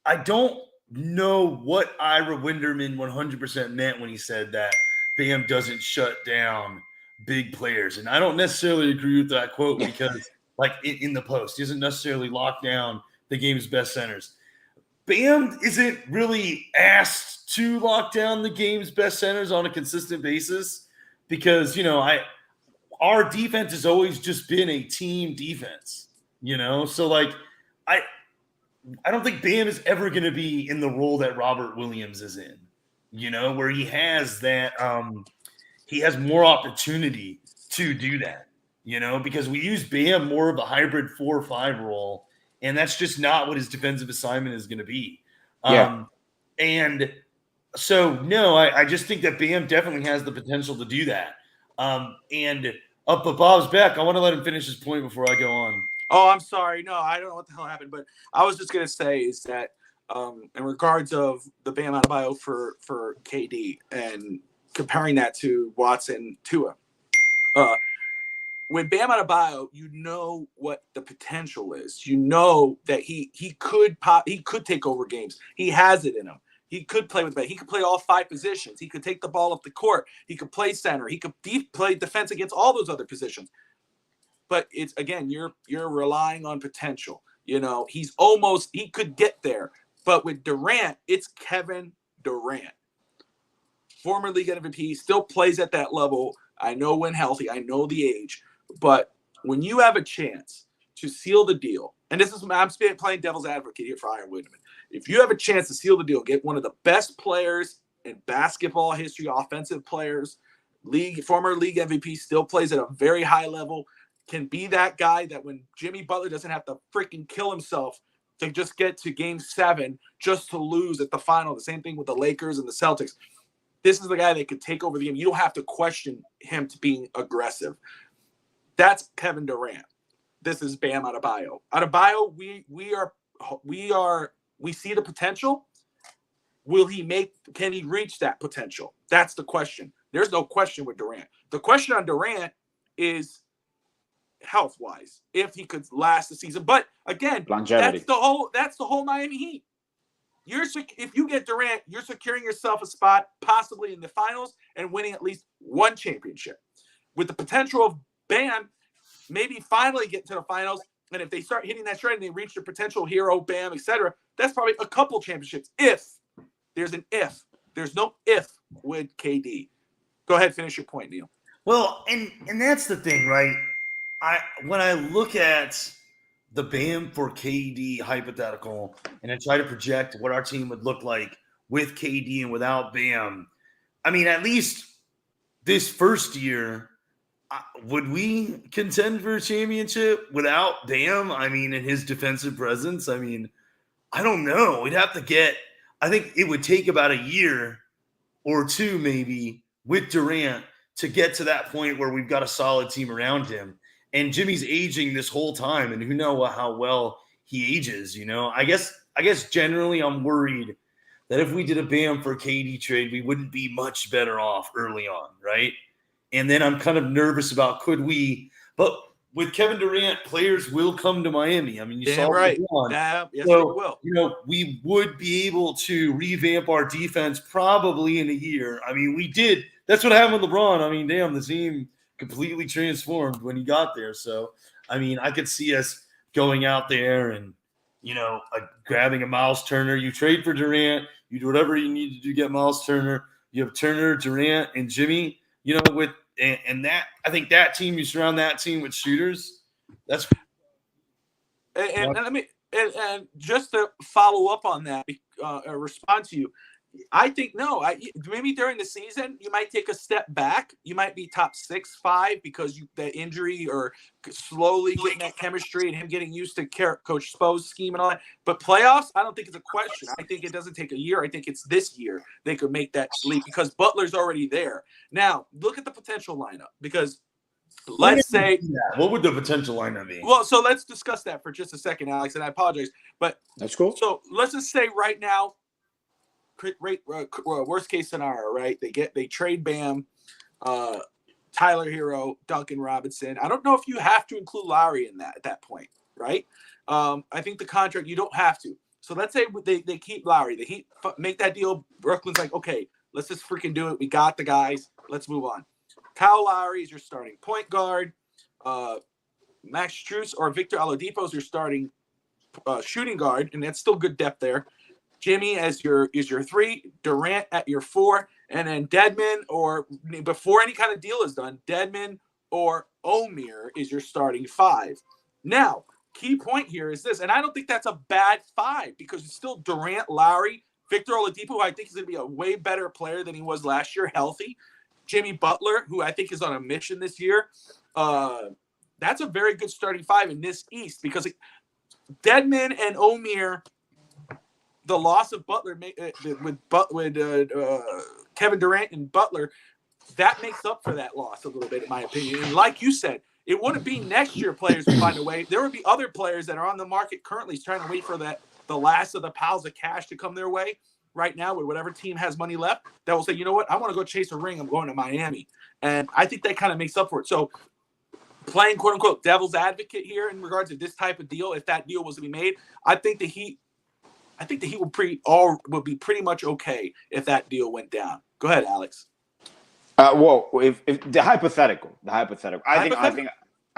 I don't know what Ira Winderman 100% meant when he said that Bam doesn't shut down big players. And I don't necessarily agree with that quote because, like in the post, he doesn't necessarily lock down the game's best centers. Bam isn't really asked to lock down the game's best centers on a consistent basis because, our defense has always just been a team defense, So, like, I don't think Bam is ever going to be in the role that Robert Williams is in, where he has that he has more opportunity to do that, because we use Bam more of a hybrid 4 or 5 role, and that's just not what his defensive assignment is going to be. And so, no, I just think that Bam definitely has the potential to do that. And up at Bob's back, I want to let him finish his point before I go on. Oh, I'm sorry. No, I don't know what the hell happened, but I was just going to say is that in regards of the Bam Adebayo for KD and comparing that to Watson Tua, with Bam Adebayo, you know what the potential is. You know that he could take over games. He has it in him. He could play with the He could play all 5 positions. He could take the ball up the court. He could play center. He could play defense against all those other positions. But it's again, you're relying on potential. He could get there. But with Durant, it's Kevin Durant. Former league MVP, still plays at that level. I know when healthy, I know the age. But when you have a chance to seal the deal, and I'm playing devil's advocate here for Ira Winderman. If you have a chance to seal the deal, get one of the best players in basketball history, offensive players, former league MVP, still plays at a very high level, can be that guy that when Jimmy Butler doesn't have to freaking kill himself to just get to game 7 just to lose at the final. The same thing with the Lakers and the Celtics. This is the guy that could take over the game. You don't have to question him to being aggressive. That's Kevin Durant. This is Bam Adebayo. Adebayo, we see the potential. Can he reach that potential? That's the question. There's no question with Durant. The question on Durant is health-wise, if he could last the season. But again, longevity. That's the whole Miami Heat. If you get Durant, you're securing yourself a spot possibly in the finals and winning at least one championship. With the potential of Bam, maybe finally get to the finals, and if they start hitting that stride and they reach their potential hero, Bam, etc., that's probably a couple championships. If there's an if, there's no if with KD. Go ahead, finish your point, Neil. Well, and that's the thing, right? When I look at the Bam for KD hypothetical and I try to project what our team would look like with KD and without Bam, I mean, at least this first year, would we contend for a championship without Bam? I mean, in his defensive presence, I mean, I don't know. We'd have to get. I think it would take about a year or two, maybe, with Durant to get to that point where we've got a solid team around him. And Jimmy's aging this whole time, and who knows how well he ages. I guess generally I'm worried that if we did a Bam for KD trade, we wouldn't be much better off early on, right? And then I'm kind of nervous about could we, but with Kevin Durant, players will come to Miami. I mean, you saw right. LeBron. Yes, So, they will. We would be able to revamp our defense probably in a year. I mean, we did. That's what happened with LeBron. I mean, damn, the team completely transformed when he got there. So, I mean, I could see us going out there and, grabbing a Miles Turner. You trade for Durant. You do whatever you need to do to get Miles Turner. You have Turner, Durant, and Jimmy. And that, I think that team, you surround that team with shooters. That's and just to follow up on that, respond to you. I think maybe during the season you might take a step back. You might be top 6, 5 because the injury or slowly getting that chemistry and him getting used to Coach Spo's scheme and all that. But playoffs, I don't think it's a question. I think it doesn't take a year. I think it's this year they could make that leap because Butler's already there. Now look at the potential lineup because let's say what would the potential lineup be? Well, so let's discuss that for just a second, Alex. And I apologize, but that's cool. So let's just say right now. Worst case scenario, right? They trade Bam, Tyler Hero, Duncan Robinson. I don't know if you have to include Lowry in that at that point, right? I think the contract you don't have to. So let's say they keep Lowry, they make that deal. Brooklyn's like, okay, let's just freaking do it. We got the guys. Let's move on. Kyle Lowry is your starting point guard. Max Strus or Victor Oladipo is your starting shooting guard, and that's still good depth there. Jimmy as your 3, Durant at your 4, and then Dedmon or before any kind of deal is done, Dedmon or Omer is your starting 5. Now, key point here is this, and I don't think that's a bad 5 because it's still Durant, Lowry, Victor Oladipo, who I think is going to be a way better player than he was last year, healthy. Jimmy Butler, who I think is on a mission this year. That's a very good starting 5 in this East because Dedmon and Omer. The loss of Butler with Kevin Durant and Butler, that makes up for that loss a little bit, in my opinion. And like you said, it wouldn't be next year players would find a way. There would be other players that are on the market currently trying to wait for the last of the piles of cash to come their way right now with whatever team has money left that will say, you know what, I want to go chase a ring. I'm going to Miami. And I think that kind of makes up for it. So playing quote unquote devil's advocate here in regards to this type of deal, if that deal was to be made, I think the Heat would be pretty much okay if that deal went down. Go ahead, Alex. Well, if the hypothetical, I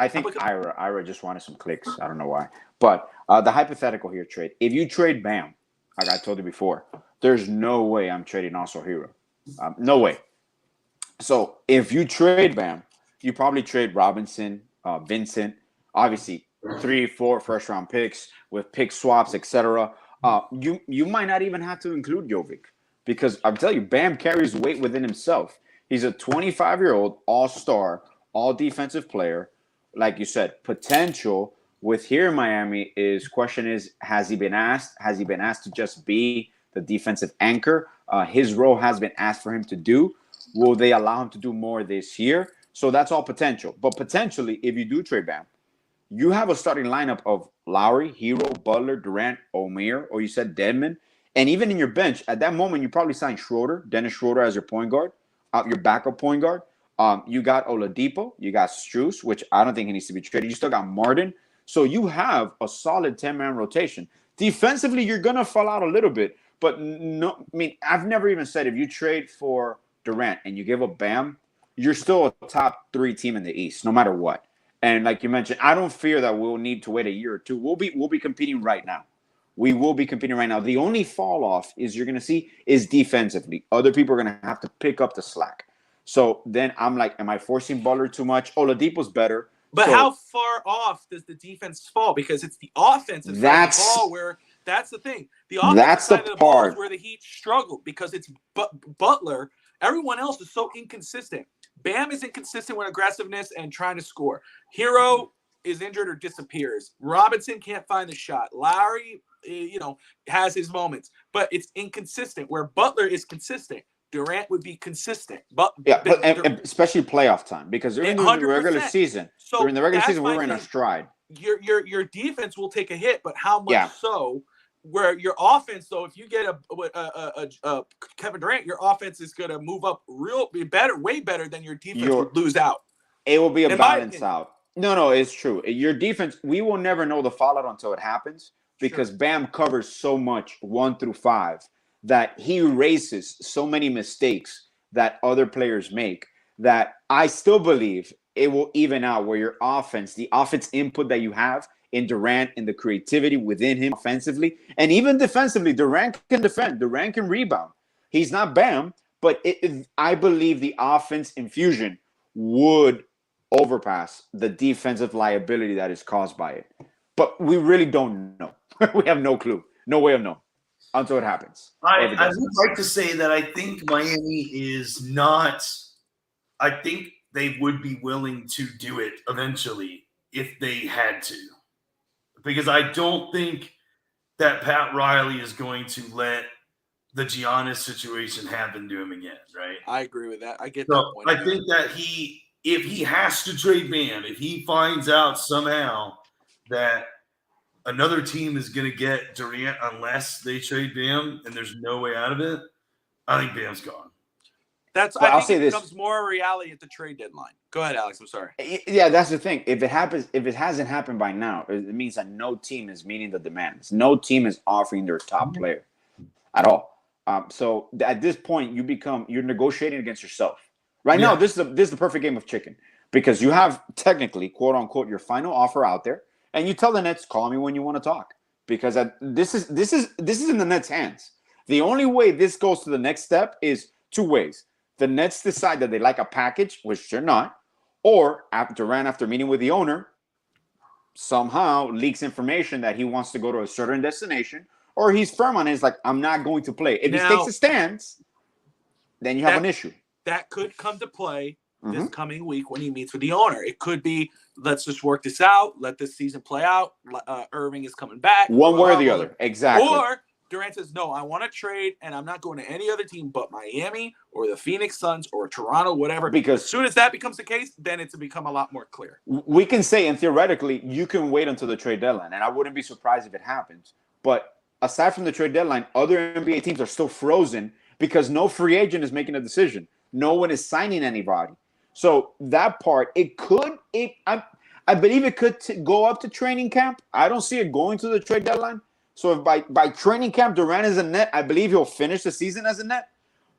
think Ira just wanted some clicks. I don't know why, but the hypothetical here trade. If you trade Bam, like I told you before, there's no way I'm trading also Hero. No way. So if you trade Bam, you probably trade Robinson, Vincent, obviously 3, 4 first round picks with pick swaps, etc. You might not even have to include Jovic because I'm telling you, Bam carries weight within himself. He's a 25-year-old all-star, all-defensive player. Like you said, potential with here in Miami question is, has he been asked? Has he been asked to just be the defensive anchor? His role has been asked for him to do. Will they allow him to do more this year? So that's all potential. But potentially, if you do trade Bam, you have a starting lineup of Lowry, Hero, Butler, Durant, Omer, or you said Dedmon. And even in your bench, at that moment, you probably signed Dennis Schroeder as your point guard, your backup point guard. You got Oladipo, you got Strus, which I don't think he needs to be traded. You still got Martin. So you have a solid 10-man rotation. Defensively, you're going to fall out a little bit. But no, I mean, I've never even said if you trade for Durant and you give up Bam, you're still a top 3 team in the East, no matter what. And like you mentioned, I don't fear that we'll need to wait a year or two. We'll be competing right now. We will be competing right now. The only fall off you're going to see is defensively. Other people are going to have to pick up the slack. So then I'm like, am I forcing Butler too much? Oladipo's better. But how far off does the defense fall? Because it's the offensive side of the ball where that's the thing. The offensive side of the ball is where the Heat struggled because it's Butler Everyone else is so inconsistent. Bam is inconsistent with aggressiveness and trying to score. Hero is injured or disappears. Robinson can't find the shot. Lowry, has his moments, but it's inconsistent. Where Butler is consistent, Durant would be consistent. But and especially playoff time, because during the 100%. regular season, So we were in a thing. stride. Your defense will take a hit, but how much Yeah. so? Where your offense, though, if you get a Kevin Durant, your offense is going to move up way better than your defense would lose out. It will be a balance out. No, it's true. Your defense, we will never know the fallout until it happens, because Bam covers so much 1 through 5 that he erases so many mistakes that other players make, that I still believe it will even out where your offense, the offense input that you have in Durant and the creativity within him offensively and even defensively. Durant can defend. Durant can rebound. He's not Bam, but I believe the offense infusion would overpass the defensive liability that is caused by it. But we really don't know. We have no clue. No way of knowing until it happens. I would like to say that I think Miami is not – I think they would be willing to do it eventually if they had to. Because I don't think that Pat Riley is going to let the Giannis situation happen to him again, right? I agree with that. I get that point. I think that if he has to trade Bam, if he finds out somehow that another team is going to get Durant unless they trade Bam and there's no way out of it, I think Bam's gone. I think it becomes more a reality at the trade deadline. Go ahead, Alex. I'm sorry. Yeah, that's the thing. If it hasn't happened by now, it means that no team is meeting the demands. No team is offering their top player at all. So at this point, you're negotiating against yourself. Right now, this is the perfect game of chicken, because you have technically, quote unquote, your final offer out there, and you tell the Nets, call me when you want to talk, because this is in the Nets' hands. The only way this goes to the next step is two ways. The Nets decide that they like a package, which they're not, or Durant, after meeting with the owner, somehow leaks information that he wants to go to a certain destination, or he's firm on it. It's like, I'm not going to play. If he takes a stance, then you have an issue. That could come to play this coming week when he meets with the owner. It could be, let's just work this out, let this season play out. Irving is coming back. One way or the other. Exactly. Or Durant says, no, I want to trade, and I'm not going to any other team but Miami or the Phoenix Suns or Toronto, whatever. Because as soon as that becomes the case, then it's become a lot more clear. We can say, and theoretically, you can wait until the trade deadline, and I wouldn't be surprised if it happens. But aside from the trade deadline, other NBA teams are still frozen because no free agent is making a decision. No one is signing anybody. So that part, I believe it could go up to training camp. I don't see it going to the trade deadline. So if by training camp Durant is a net, I believe he'll finish the season as a net.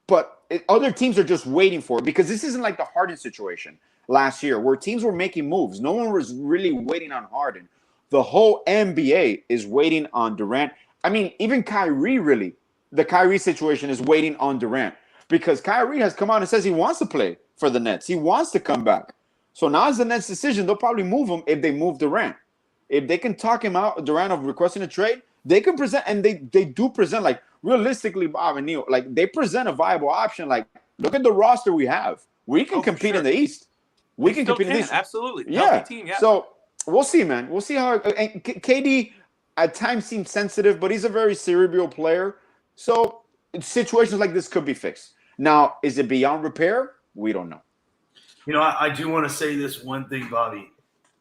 But other teams are just waiting for it, because this isn't like the Harden situation last year where teams were making moves. No one was really waiting on Harden. The whole NBA is waiting on Durant. I mean, even Kyrie, really, the Kyrie situation is waiting on Durant, because Kyrie has come out and says he wants to play for the Nets. He wants to come back. So now it's the Nets' decision. They'll probably move him if they move Durant. If they can talk him out, Durant, of requesting a trade, they can present, and they do present, like, realistically, Bob and Neil, like, they present a viable option. Like, look at the roster we have. We can compete in the East. We can compete in the East. Absolutely. Yeah. Team, yeah. So we'll see, man. We'll see how and KD at times seems sensitive, but he's a very cerebral player. So situations like this could be fixed. Now, is it beyond repair? We don't know. You know, I do want to say this one thing, Bobby.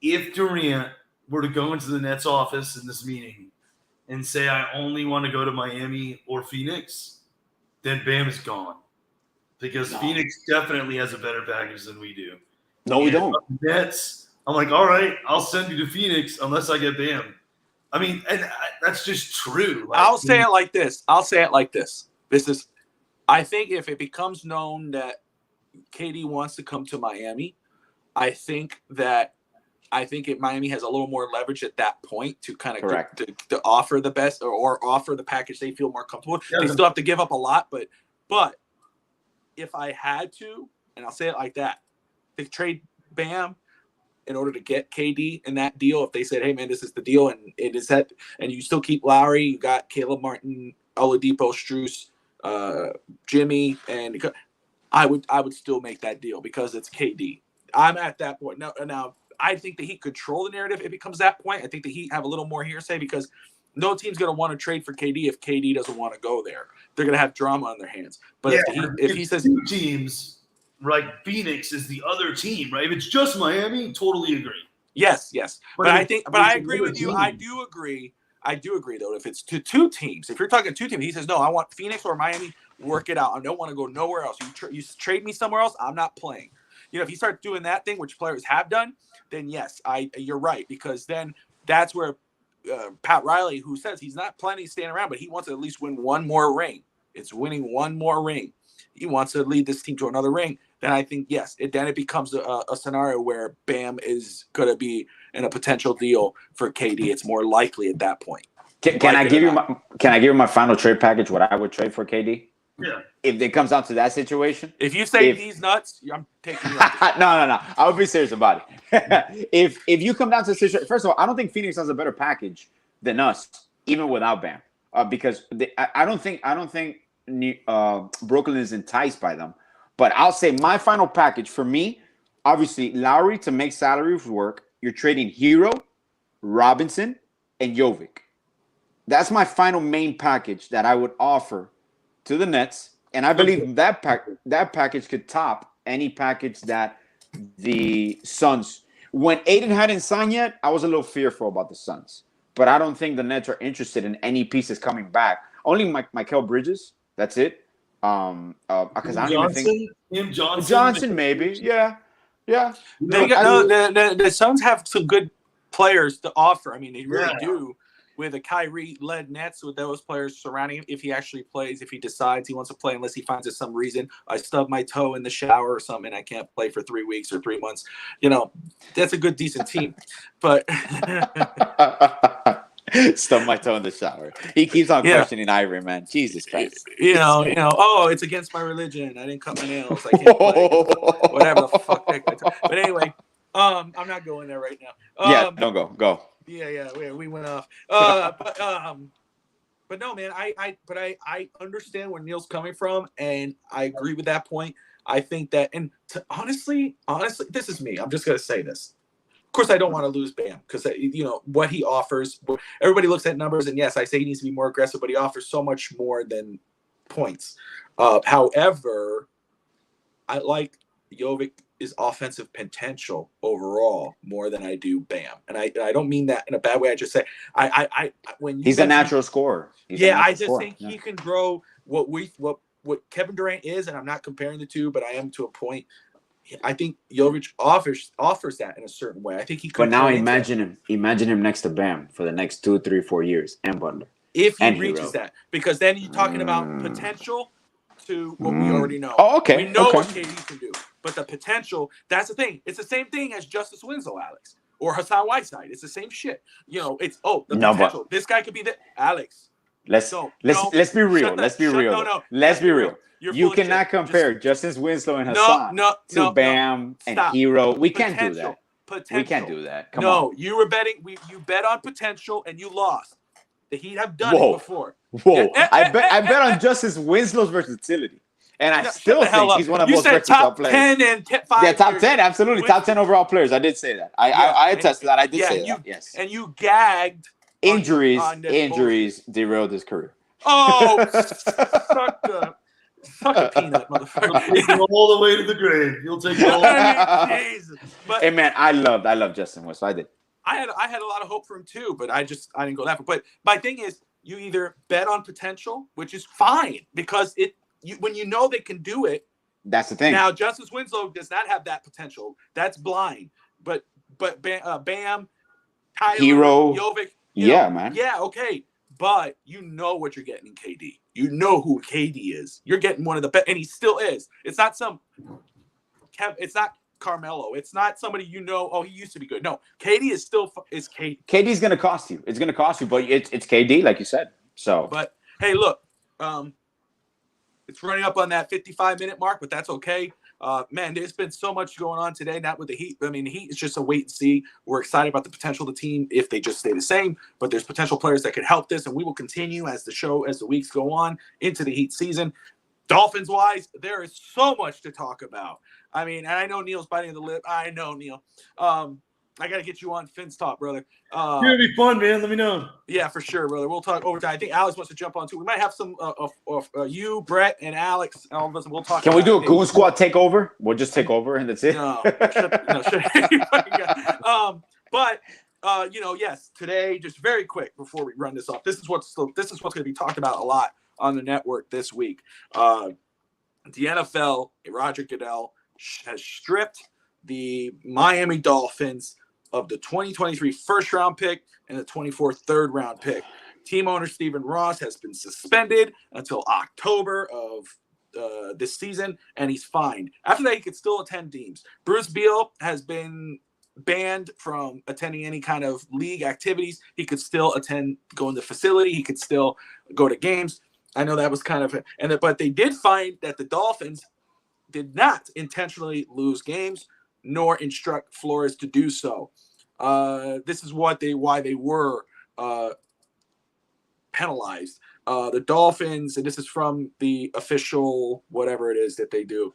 If Durant were to go into the Nets office in this meeting and say, I only want to go to Miami or Phoenix, then Bam is gone. Because Phoenix definitely has a better package than we do. No, we don't. Nets, I'm like, all right, I'll send you to Phoenix unless I get Bam. I mean, and that's just true. Like, I'll say it like this. I think if it becomes known that KD wants to come to Miami, I think Miami has a little more leverage at that point to kind of to offer the best or offer the package they feel more comfortable. Yeah. They still have to give up a lot, but if I had to, and I'll say it like that, they trade Bam in order to get KD in that deal. If they said, hey man, this is the deal, and it is that, and you still keep Lowry, you got Caleb Martin, Oladipo, Strus, Jimmy, and I would still make that deal because it's KD. I'm at that point now. I think the Heat control the narrative if it comes to that point. I think the Heat have a little more hearsay because no team's going to want to trade for KD if KD doesn't want to go there. They're going to have drama on their hands. But if he says two teams, right, Phoenix is the other team, right? If it's just Miami, totally agree. Yes. But I agree with you. I do agree though. If it's to two teams, if you're talking two teams, he says no. I want Phoenix or Miami. Work it out. I don't want to go nowhere else. You trade me somewhere else. I'm not playing. If you start doing that thing, which players have done, then yes, you're right because then that's where Pat Riley, who says he's not planning to stand around, but he wants to at least win one more ring. It's winning one more ring. He wants to lead this team to another ring. Then I think yes, then it becomes a scenario where Bam is going to be in a potential deal for KD. It's more likely at that point. Can I give you my final trade package? What I would trade for KD? Yeah. If it comes down to that situation, if you say these nuts, I'm taking you. No. I would be serious about it. if you come down to the situation, first of all, I don't think Phoenix has a better package than us, even without Bam, because I don't think Brooklyn is enticed by them. But I'll say my final package for me, obviously Lowry to make salaries work. You're trading Hero, Robinson, and Jovic. That's my final main package that I would offer to the Nets, and I believe that package could top any package that the Suns. When Aiden hadn't signed yet, I was a little fearful about the Suns, but I don't think the Nets are interested in any pieces coming back. Only Mikal Bridges. That's it. Because I don't even think Johnson maybe. Yeah. The Suns have some good players to offer. I mean, they really do. With a Kyrie-led Nets, with those players surrounding him, if he actually plays, if he decides he wants to play, unless he finds some reason, I stubbed my toe in the shower or something, I can't play for 3 weeks or 3 months. That's a good, decent team. But stubbed my toe in the shower. He keeps on questioning Ivory, man. Jesus Christ. It's against my religion. I didn't cut my nails. I can't play. Whatever the fuck. But anyway, I'm not going there right now. Don't go. Yeah, we went off. But no, man, I understand where Neil's coming from, and I agree with that point. I think that, and honestly, this is me. I'm just gonna say this. Of course, I don't want to lose Bam because what he offers. Everybody looks at numbers, and yes, I say he needs to be more aggressive, but he offers so much more than points. However, I like Jovic. Is offensive potential overall more than I do Bam, and I don't mean that in a bad way. I just say when he's a natural scorer. I just think he can grow what Kevin Durant is, and I'm not comparing the two, but I am to a point. I think Jovic offers that in a certain way. I think he could. But now imagine him next to Bam for the next 2, 3, 4 years, and Butler. If he reaches that, because then you're talking about potential to what we already know. Oh, okay. We know what KD can do. But the potential, that's the thing. It's the same thing as Justice Winslow, Alex, or Hassan Whiteside. It's the same shit. It's potential. But this guy could be the Alex. Let's be real. Let's be real. You cannot compare Justice Winslow and Hassan to Bam and Hero. We can't do that. We can't do that. Come on. You were betting. You bet on potential and you lost. The Heat have done it before. I bet on Justice Winslow's versatility. And I still think he's one of the most versatile players. Top 10 and 5. Yeah, top 10, absolutely. Top 10 overall players. I did say that. I attest to that. I did say that. Yes. And you gagged. Injuries derailed his career. Oh, suck a peanut, motherfucker. All the way to the grave. You'll take it all. Jesus. But, hey, man, I love Justin West. I did. I had a lot of hope for him too, but I didn't go that far. But my thing is, you either bet on potential, which is fine because when you know they can do it. That's the thing. Now, Justice Winslow does not have that potential. That's blind. But Bam, Tyler, Hero, Jovic. Man. Yeah, okay. But you know what you're getting in KD. You know who KD is. You're getting one of the best, and he still is. It's not it's not Carmelo. It's not somebody he used to be good. No, KD is KD. KD's going to cost you. It's going to cost you, but it's KD, like you said. So, but hey, look, it's running up on that 55-minute mark, but that's okay. Man, there's been so much going on today, not with the Heat. I mean, the Heat is just a wait and see. We're excited about the potential of the team if they just stay the same, but there's potential players that could help this, and we will continue as the weeks go on into the Heat season. Dolphins-wise, there is so much to talk about. I mean, and I know Neil's biting the lip. I know, Neil. I got to get you on Finn's Talk, brother. It'll be fun, man. Let me know. Yeah, for sure, brother. We'll talk overtime. I think Alex wants to jump on too. We might have some you, Brett, and Alex. All of us. We'll talk. Can we do a Goon Squad takeover? We'll just take over and that's it. No, yes. Today, just very quick before we run this off. This is what's going to be talked about a lot on the network this week. The NFL, Roger Goodell, has stripped the Miami Dolphins of the 2023 first-round pick and the 24 third-round pick. Team owner Stephen Ross has been suspended until October of this season, and he's fined. After that, he could still attend games. Bruce Beal has been banned from attending any kind of league activities. He could still go in the facility. He could still go to games. I know that was kind of – but they did find that the Dolphins did not intentionally lose games nor instruct Flores to do so. This is why they were penalized. The Dolphins, and this is from the official whatever it is that they do.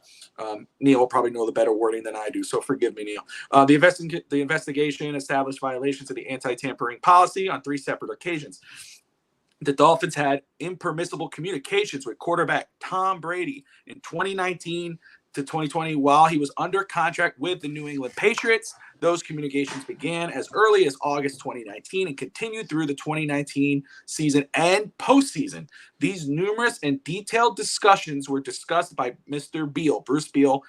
Neil will probably know the better wording than I do, so forgive me, Neil. The investigation established violations of the anti-tampering policy on 3 separate occasions. The Dolphins had impermissible communications with quarterback Tom Brady in 2019 to 2020 while he was under contract with the New England Patriots. Those communications began as early as August 2019 and continued through the 2019 season and postseason. These numerous and detailed discussions were discussed by Mr. Beal, Bruce Beal,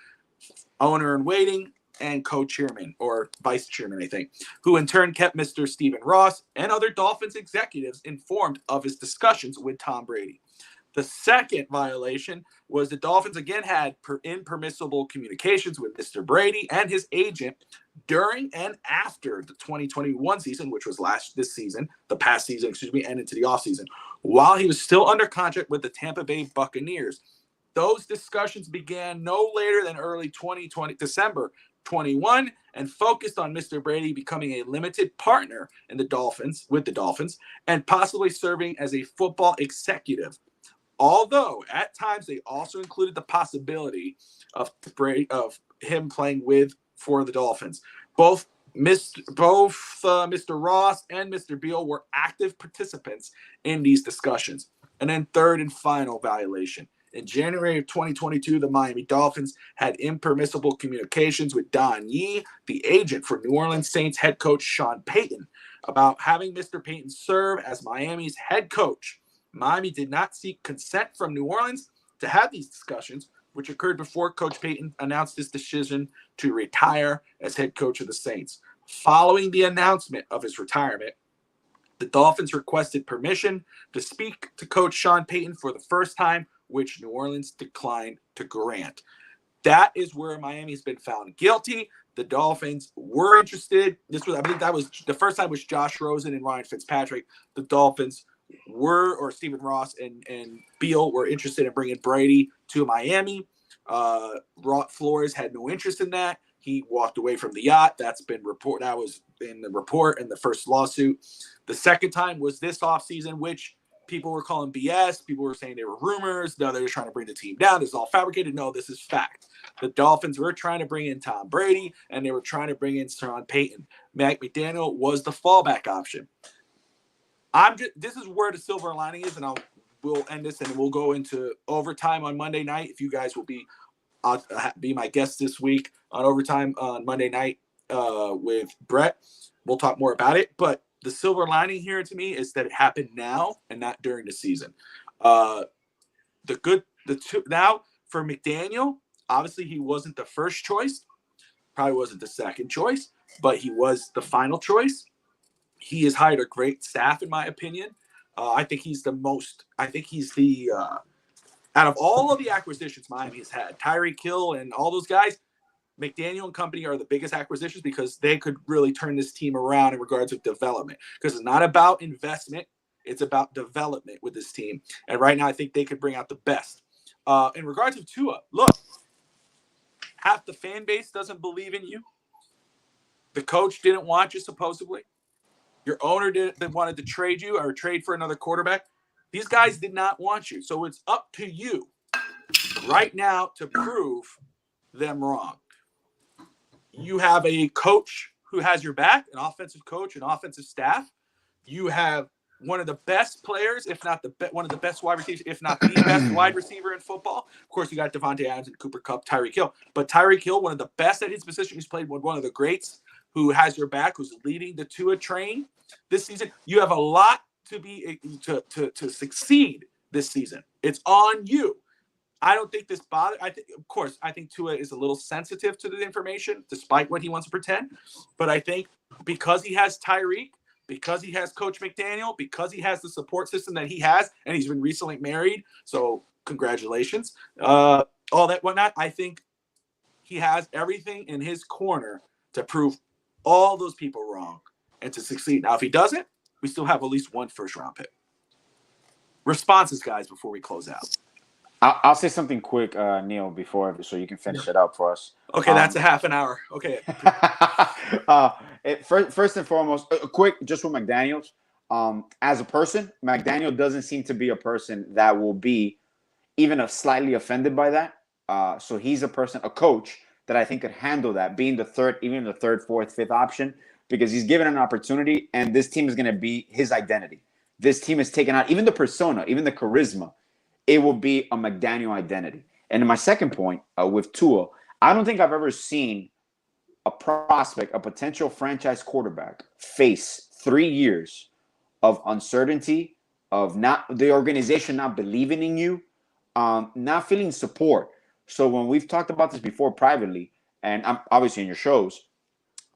owner in waiting, and co-chairman or vice chairman, I think, who in turn kept Mr. Stephen Ross and other Dolphins executives informed of his discussions with Tom Brady. The second violation was the Dolphins again had impermissible communications with Mr. Brady and his agent during and after the 2021 season, which was the past season, and into the offseason, while he was still under contract with the Tampa Bay Buccaneers. Those discussions began no later than early 2020, December 21, and focused on Mr. Brady becoming a limited partner in the Dolphins and possibly serving as a football executive. Although at times they also included the possibility of him playing for the Dolphins. Both Mr. Ross and Mr. Beal were active participants in these discussions. And then third and final violation. In January of 2022, the Miami Dolphins had impermissible communications with Don Yee, the agent for New Orleans Saints head coach Sean Payton, about having Mr. Payton serve as Miami's head coach. Miami did not seek consent from New Orleans to have these discussions, which occurred before Coach Payton announced his decision to retire as head coach of the Saints. Following the announcement of his retirement, the Dolphins requested permission to speak to Coach Sean Payton for the first time, which New Orleans declined to grant. That is where Miami's been found guilty. The Dolphins were interested. I believe that was the first time was Josh Rosen and Ryan Fitzpatrick. The Dolphins or Stephen Ross and Beal were interested in bringing Brady to Miami. Flores had no interest in that. He walked away from the yacht. That was in the report in the first lawsuit. The second time was this offseason, which people were calling BS. People were saying they were rumors. No, they were trying to bring the team down. This is all fabricated. No, this is fact. The Dolphins were trying to bring in Tom Brady, and they were trying to bring in Sean Payton. Mike McDaniel was the fallback option. This is where the silver lining is, and we'll end this, and we'll go into overtime on Monday night. If you guys will be my guest this week on overtime on Monday night with Brett, we'll talk more about it. But the silver lining here to me is that it happened now and not during the season. Now for McDaniel, obviously he wasn't the first choice, probably wasn't the second choice, but he was the final choice. He has hired a great staff, in my opinion. I think he's out of all of the acquisitions Miami has had, Tyreek Hill and all those guys, McDaniel and company are the biggest acquisitions because they could really turn this team around in regards to development. Because it's not about investment, it's about development with this team. And right now, I think they could bring out the best. In regards to Tua, look, half the fan base doesn't believe in you. The coach didn't want you, supposedly. Your owner wanted to trade you or trade for another quarterback. These guys did not want you. So it's up to you right now to prove them wrong. You have a coach who has your back, an offensive coach, an offensive staff. You have one of the best players, if not one of the best wide receivers, if not the best wide receiver in football. Of course, you got Devontae Adams and Cooper Kupp, Tyreek Hill. But Tyreek Hill, one of the best at his position, he's played with one of the greats who has your back, who's leading the Tua train this season. You have a lot to be to succeed this season. It's on you. I don't think this bothers. I think Tua is a little sensitive to the information, despite what he wants to pretend. But I think because he has Tyreek, because he has Coach McDaniel, because he has the support system that he has, and he's been recently married, so congratulations, all that whatnot. I think he has everything in his corner to prove all those people wrong and to succeed. Now, if he doesn't, we still have at least one first-round pick. Responses, guys, before we close out. I'll say something quick, Neil, before so you can finish it up for us. Okay, that's a half an hour. Okay. First and foremost, quick, just with McDaniels. As a person, McDaniel doesn't seem to be a person that will be even slightly offended by that. So he's a coach that I think could handle that, being the third, fourth, fifth option, because he's given an opportunity, and this team is going to be his identity. This team is taking out even the persona, even the charisma. It will be a McDaniel identity. And in my second point with Tua, I don't think I've ever seen a prospect, a potential franchise quarterback, face 3 years of uncertainty, of not the organization not believing in you, not feeling support. So when we've talked about this before privately, and I'm obviously in your shows,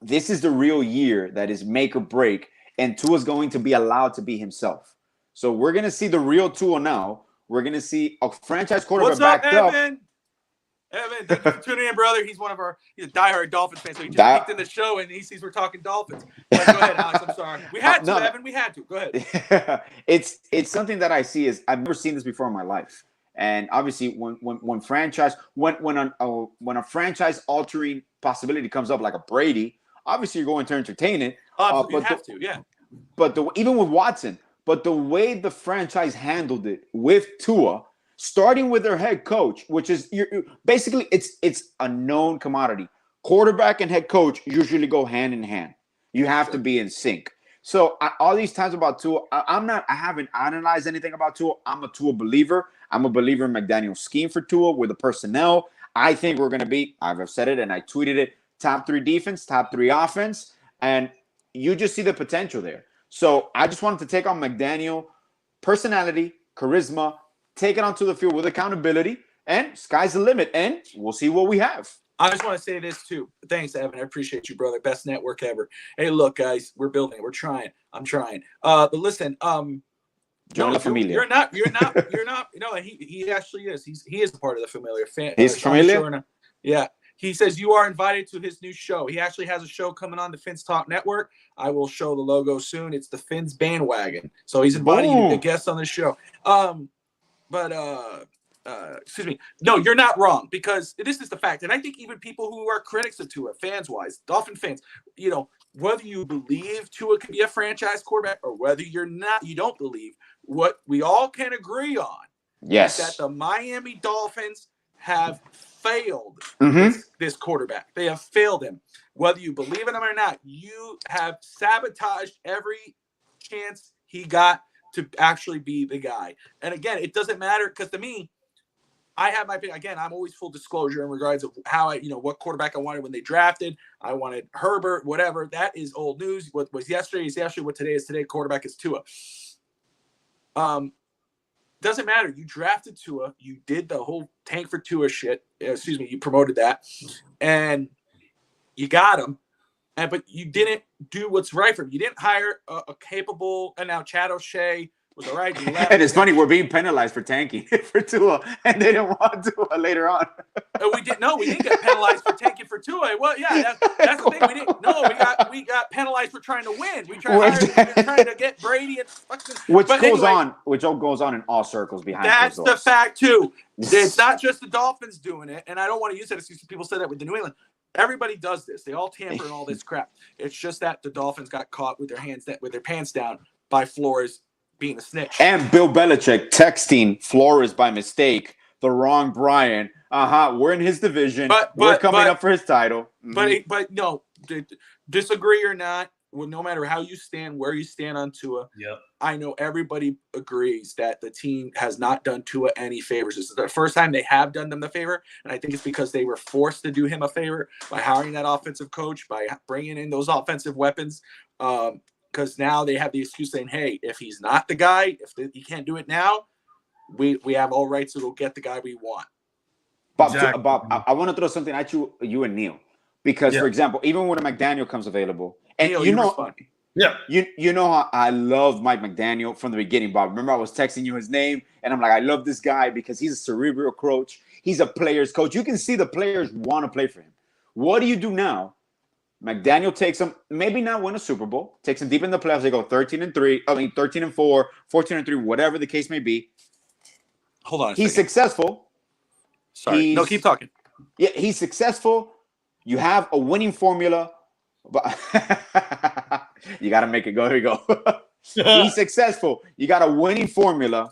this is the real year that is make or break, and Tua's going to be allowed to be himself. So we're going to see the real Tua now. We're going to see a franchise quarterback backed up. Evan, thank you for tuning in, brother. He's a diehard Dolphins fan, so he just peeked in the show and he sees we're talking Dolphins. Go ahead, Alex. I'm sorry. We had to, Evan. We had to. Go ahead. It's something that I see is I've never seen this before in my life. And obviously, when a franchise altering possibility comes up like a Brady, obviously you're going to entertain it. You have to, yeah. But even with Watson. But the way the franchise handled it with Tua, starting with their head coach, which is basically it's a known commodity. Quarterback and head coach usually go hand in hand. You have to be in sync. So all these times about Tua, I haven't analyzed anything about Tua. I'm a Tua believer. I'm a believer in McDaniel's scheme for Tua with the personnel. I think we're going to be, I've said it and I tweeted it, top 3 defense, top 3 offense. And you just see the potential there. So I just wanted to take on McDaniel, personality, charisma, take it onto the field with accountability, and sky's the limit. And we'll see what we have. I just want to say this too. Thanks, Evan. I appreciate you, brother. Best network ever. Hey, look, guys, we're building. We're trying. I'm trying. But listen, you're not. No, he actually is. He is a part of the Familiar fan. He's familiar. Yeah. He says you are invited to his new show. He actually has a show coming on the Fins Talk Network. I will show the logo soon. It's the Fins Bandwagon. So he's inviting you to guest on the show. Excuse me. No, you're not wrong, because this is the fact. And I think even people who are critics of Tua, fans-wise, Dolphin fans, whether you believe Tua can be a franchise quarterback or whether you don't believe, what we all can agree on is that the Miami Dolphins have failed this quarterback. They have failed him. Whether you believe in him or not, you have sabotaged every chance he got to actually be the guy. And again, it doesn't matter, because to me, I have my opinion. Again, I'm always full disclosure in regards of how what quarterback I wanted when they drafted. I wanted Herbert, whatever. That is old news. What was yesterday is yesterday. What today is today. Quarterback is Tua. Doesn't matter. You drafted Tua. You did the whole tank for Tua shit. You promoted that, and you got him. But you didn't do what's right for him. You didn't hire a capable. And now Chad O'Shea was all right. And it's funny, we're being penalized for tanking for Tua, and they didn't want Tua later on. We didn't get penalized for tanking for Tua. Well, yeah, that's the thing. We didn't. No, we got penalized for trying to win. We trying to get Brady and fucking. Which goes on in all circles behind. That's the fact too. It's not just the Dolphins doing it, and I don't want to use that excuse. People say that with the New England. Everybody does this. They all tamper and all this crap. It's just that the Dolphins got caught with their pants down by Flores being a snitch. And Bill Belichick texting Flores by mistake the wrong Brian. We're in his division. We're coming up for his title. But no, disagree or not, well, no matter how you stand, where you stand on Tua, I know everybody agrees that the team has not done Tua any favors. This is the first time they have done them the favor, and I think it's because they were forced to do him a favor by hiring that offensive coach, by bringing in those offensive weapons, because now they have the excuse saying, hey, if he's not the guy, if he can't do it now, we have all rights to go get the guy we want. Bob, I want to throw something at you and Neil. Because, for example, even when a McDaniel comes available, and Neil, you know how I love Mike McDaniel from the beginning, Bob. Remember, I was texting you his name, and I'm like, I love this guy because he's a cerebral coach. He's a player's coach. You can see the players want to play for him. What do you do now? McDaniel takes them, maybe not win a Super Bowl, takes them deep in the playoffs. They go 13-3, 13-4, 14-3, whatever the case may be. Hold on. He's successful. Sorry. No, keep talking. Yeah, he's successful. You have a winning formula. But you got to make it go. Here we go. He's successful. You got a winning formula.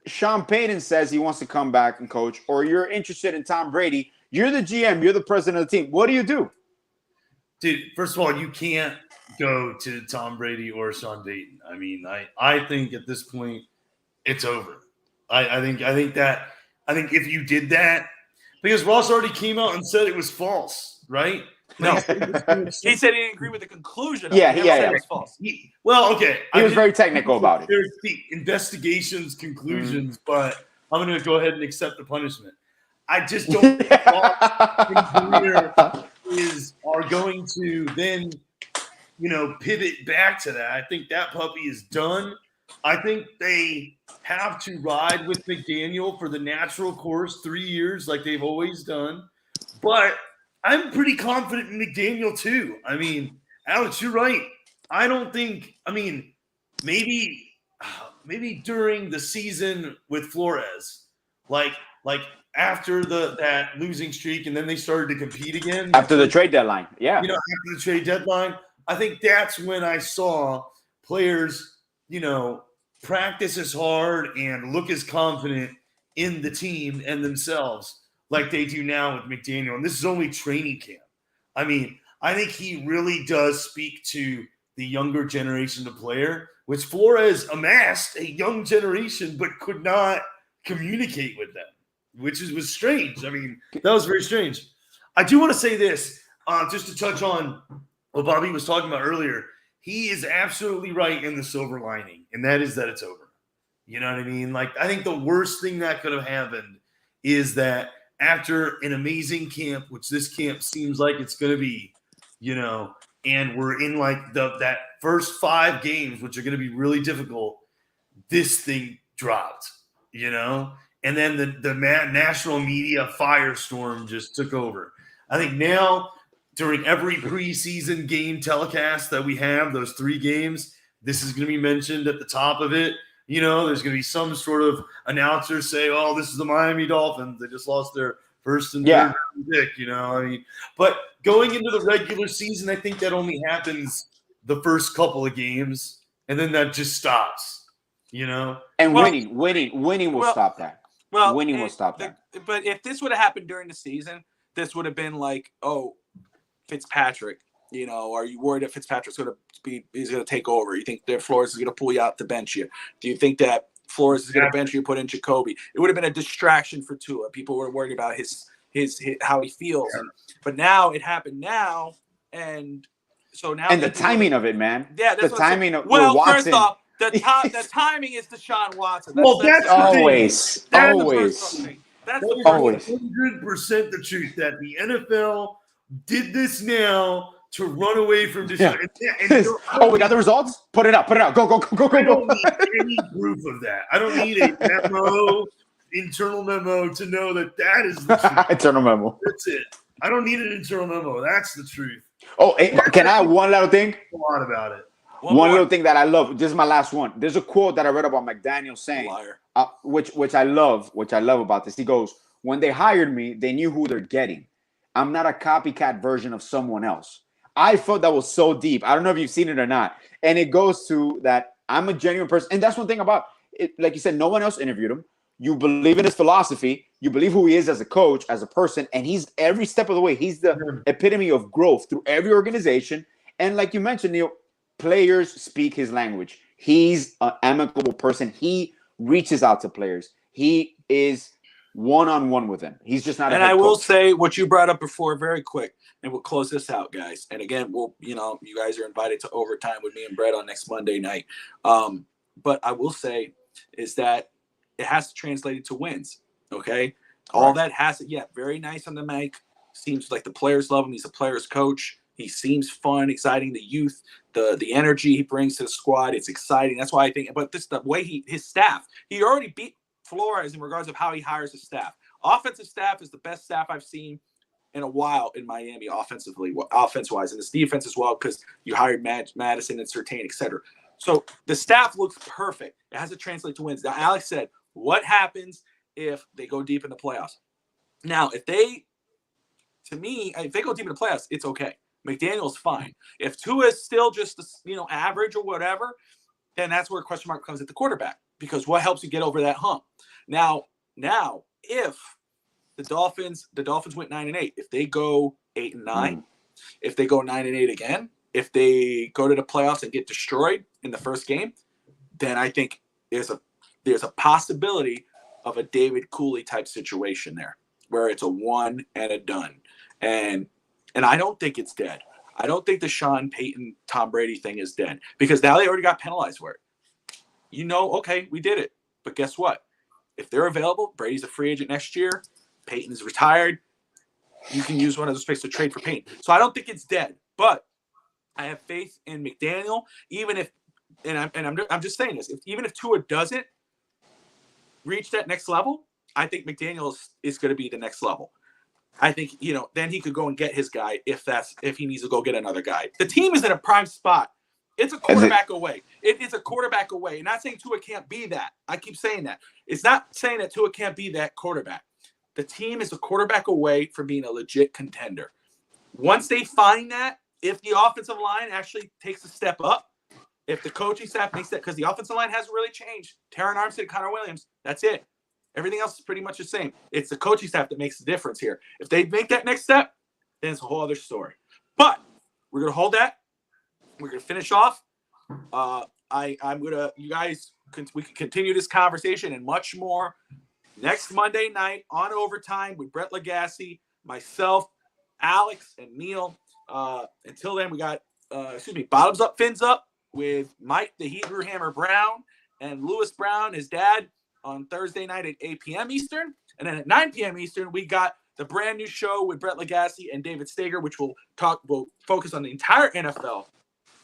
Sean Payton says he wants to come back and coach, or you're interested in Tom Brady. You're the GM. You're the president of the team. What do you do? Dude, first of all, you can't go to Tom Brady or Sean Payton. I mean, I think at this point it's over. I think if you did that, because Ross already came out and said it was false, right? No, he said he didn't agree with the conclusion. It was false. He was very technical about it. There's the investigations, conclusions, but I'm going to go ahead and accept the punishment. I just don't think are going to then, pivot back to that. I think that puppy is done. I think they have to ride with McDaniel for the natural course, 3 years, like they've always done. But I'm pretty confident in McDaniel too. I mean, Alex, you're right. I don't think. I mean, maybe during the season with Flores, like after that losing streak, and then they started to compete again after the trade deadline. Yeah, after the trade deadline, I think that's when I saw players, practice as hard and look as confident in the team and themselves like they do now with McDaniel. And this is only training camp. I mean, I think he really does speak to the younger generation of player, which Flores amassed a young generation but could not communicate with them, which was strange. I mean, that was very strange. I do want to say this, just to touch on what Bobby was talking about earlier. He is absolutely right in the silver lining, and that is that it's over. You know what I mean? Like, I think the worst thing that could have happened is that after an amazing camp, which this camp seems like it's going to be, and we're in like that first 5 games, which are going to be really difficult, this thing dropped, and then the national media firestorm just took over. I think now, during every preseason game telecast that we have, those 3 games, this is going to be mentioned at the top of it. There's going to be some sort of announcer say, oh, this is the Miami Dolphins. They just lost their first and third round pick, I mean. But going into the regular season, I think that only happens the first couple of games, and then that just stops, And winning will stop that. Well, winning will stop that. But if this would have happened during the season, this would have been like, oh, Fitzpatrick, are you worried that Fitzpatrick's going to take over? You think that Flores is going to pull you out to bench you? Do you think that Flores is going to bench you, put in Jacoby? It would have been a distraction for Tua. People were worried about his how he feels. But now it happened now, and so now the timing of it, man. Yeah, that's the timing of Watson. First off, the timing is Deshaun Watson. That's always. That is always 100% the truth that the NFL did this now to run away from Deshaun. Yeah. We got the results? Put it out. Go. I don't need any proof of that. I don't need a internal memo to know that is the truth. Internal memo. That's it. I don't need an internal memo. That's the truth. Oh, hey, can I have one little thing? A lot about it. One little thing that I love. This is my last one. There's a quote that I read about McDaniel saying, which I love about this. He goes, when they hired me, they knew who they're getting. I'm not a copycat version of someone else. I thought that was so deep. I don't know if you've seen it or not. And it goes to that I'm a genuine person. And that's one thing about it. Like you said, no one else interviewed him. You believe in his philosophy. You believe who he is as a coach, as a person, and he's every step of the way. He's the epitome of growth through every organization. And like you mentioned, Neil, players speak his language. He's an amicable person. He reaches out to players. He is one-on-one with them. He's just not a And head I will coach. say what you brought up before very quick, and we'll close this out, guys. And again, you guys are invited to overtime with me and Brett on next Monday night. But I will say is that it has to translate into wins. Okay. All that has to, very nice on the mic. Seems like the players love him. He's a player's coach. He seems fun, exciting. The youth, the energy he brings to the squad, it's exciting. That's why I think, but the way his staff, he already beat Flores in regards of how he hires his staff. Offensive staff is the best staff I've seen in a while in Miami offense-wise, and this defense as well, because you hired Madison and Surtain, etc. So the staff looks perfect. It has to translate to wins. Now, Alex said, what happens if they go deep in the playoffs? Now, if they go deep in the playoffs, it's okay. McDaniel's fine. If Tua is still just average or whatever, then that's where a question mark comes at the quarterback, because what helps you get over that hump? Now, if the Dolphins went 9-8, if they go 8-9, if they go 9-8 again, if they go to the playoffs and get destroyed in the first game, then I think there's a possibility of a David Cooley type situation there, where it's a one and a done. And I don't think it's dead. I don't think the Sean Payton, Tom Brady thing is dead, because now they already got penalized for it. Okay, we did it. But guess what? If they're available, Brady's a free agent next year. Payton's retired. You can use one of those picks to trade for Payton. So I don't think it's dead. But I have faith in McDaniel, even if, I'm just saying this, even if Tua doesn't reach that next level, I think McDaniel is going to be the next level. I think, then he could go and get his guy if he needs to go get another guy. The team is in a prime spot. It's a quarterback away. It is a quarterback away. And not saying Tua can't be that. I keep saying that. It's not saying that Tua can't be that quarterback. The team is a quarterback away from being a legit contender. Once they find that, if the offensive line actually takes a step up, if the coaching staff makes that, because the offensive line hasn't really changed. Taron Armstead, Connor Williams, that's it. Everything else is pretty much the same. It's the coaching staff that makes the difference here. If they make that next step, then it's a whole other story. But we're going to hold that. We're going to finish off. We can continue this conversation and much more next Monday night on Overtime with Brett Lagasse, myself, Alex, and Neil. Until then, we got, Bottoms Up, Fins Up with Mike, the Hebrew Hammer Brown, and Lewis Brown, his dad, on Thursday night at 8 p.m. Eastern. And then at 9 p.m. Eastern, we got the brand new show with Brett Lagasse and David Stager, which will focus on the entire NFL,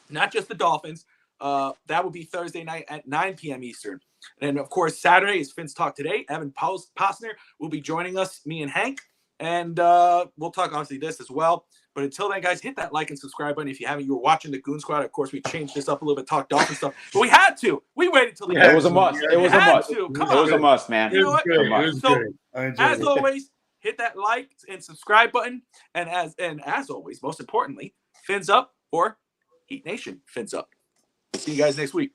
not just the Dolphins. That will be Thursday night at 9 p.m. Eastern. And of course, Saturday is Fins Talk Today. Evan Posner will be joining us, me and Hank. And we'll talk, obviously, this as well. But until then, guys, hit that like and subscribe button if you haven't. You were watching the Goon Squad. Of course, we changed this up a little bit, talk Dolphin stuff. But we had to. We waited till the end. It was a must. It was a must. It was a must, man. You know what? It was So, great. as always, hit that like and subscribe button. And as always, most importantly, fins up, or Heat Nation fins up. See you guys next week.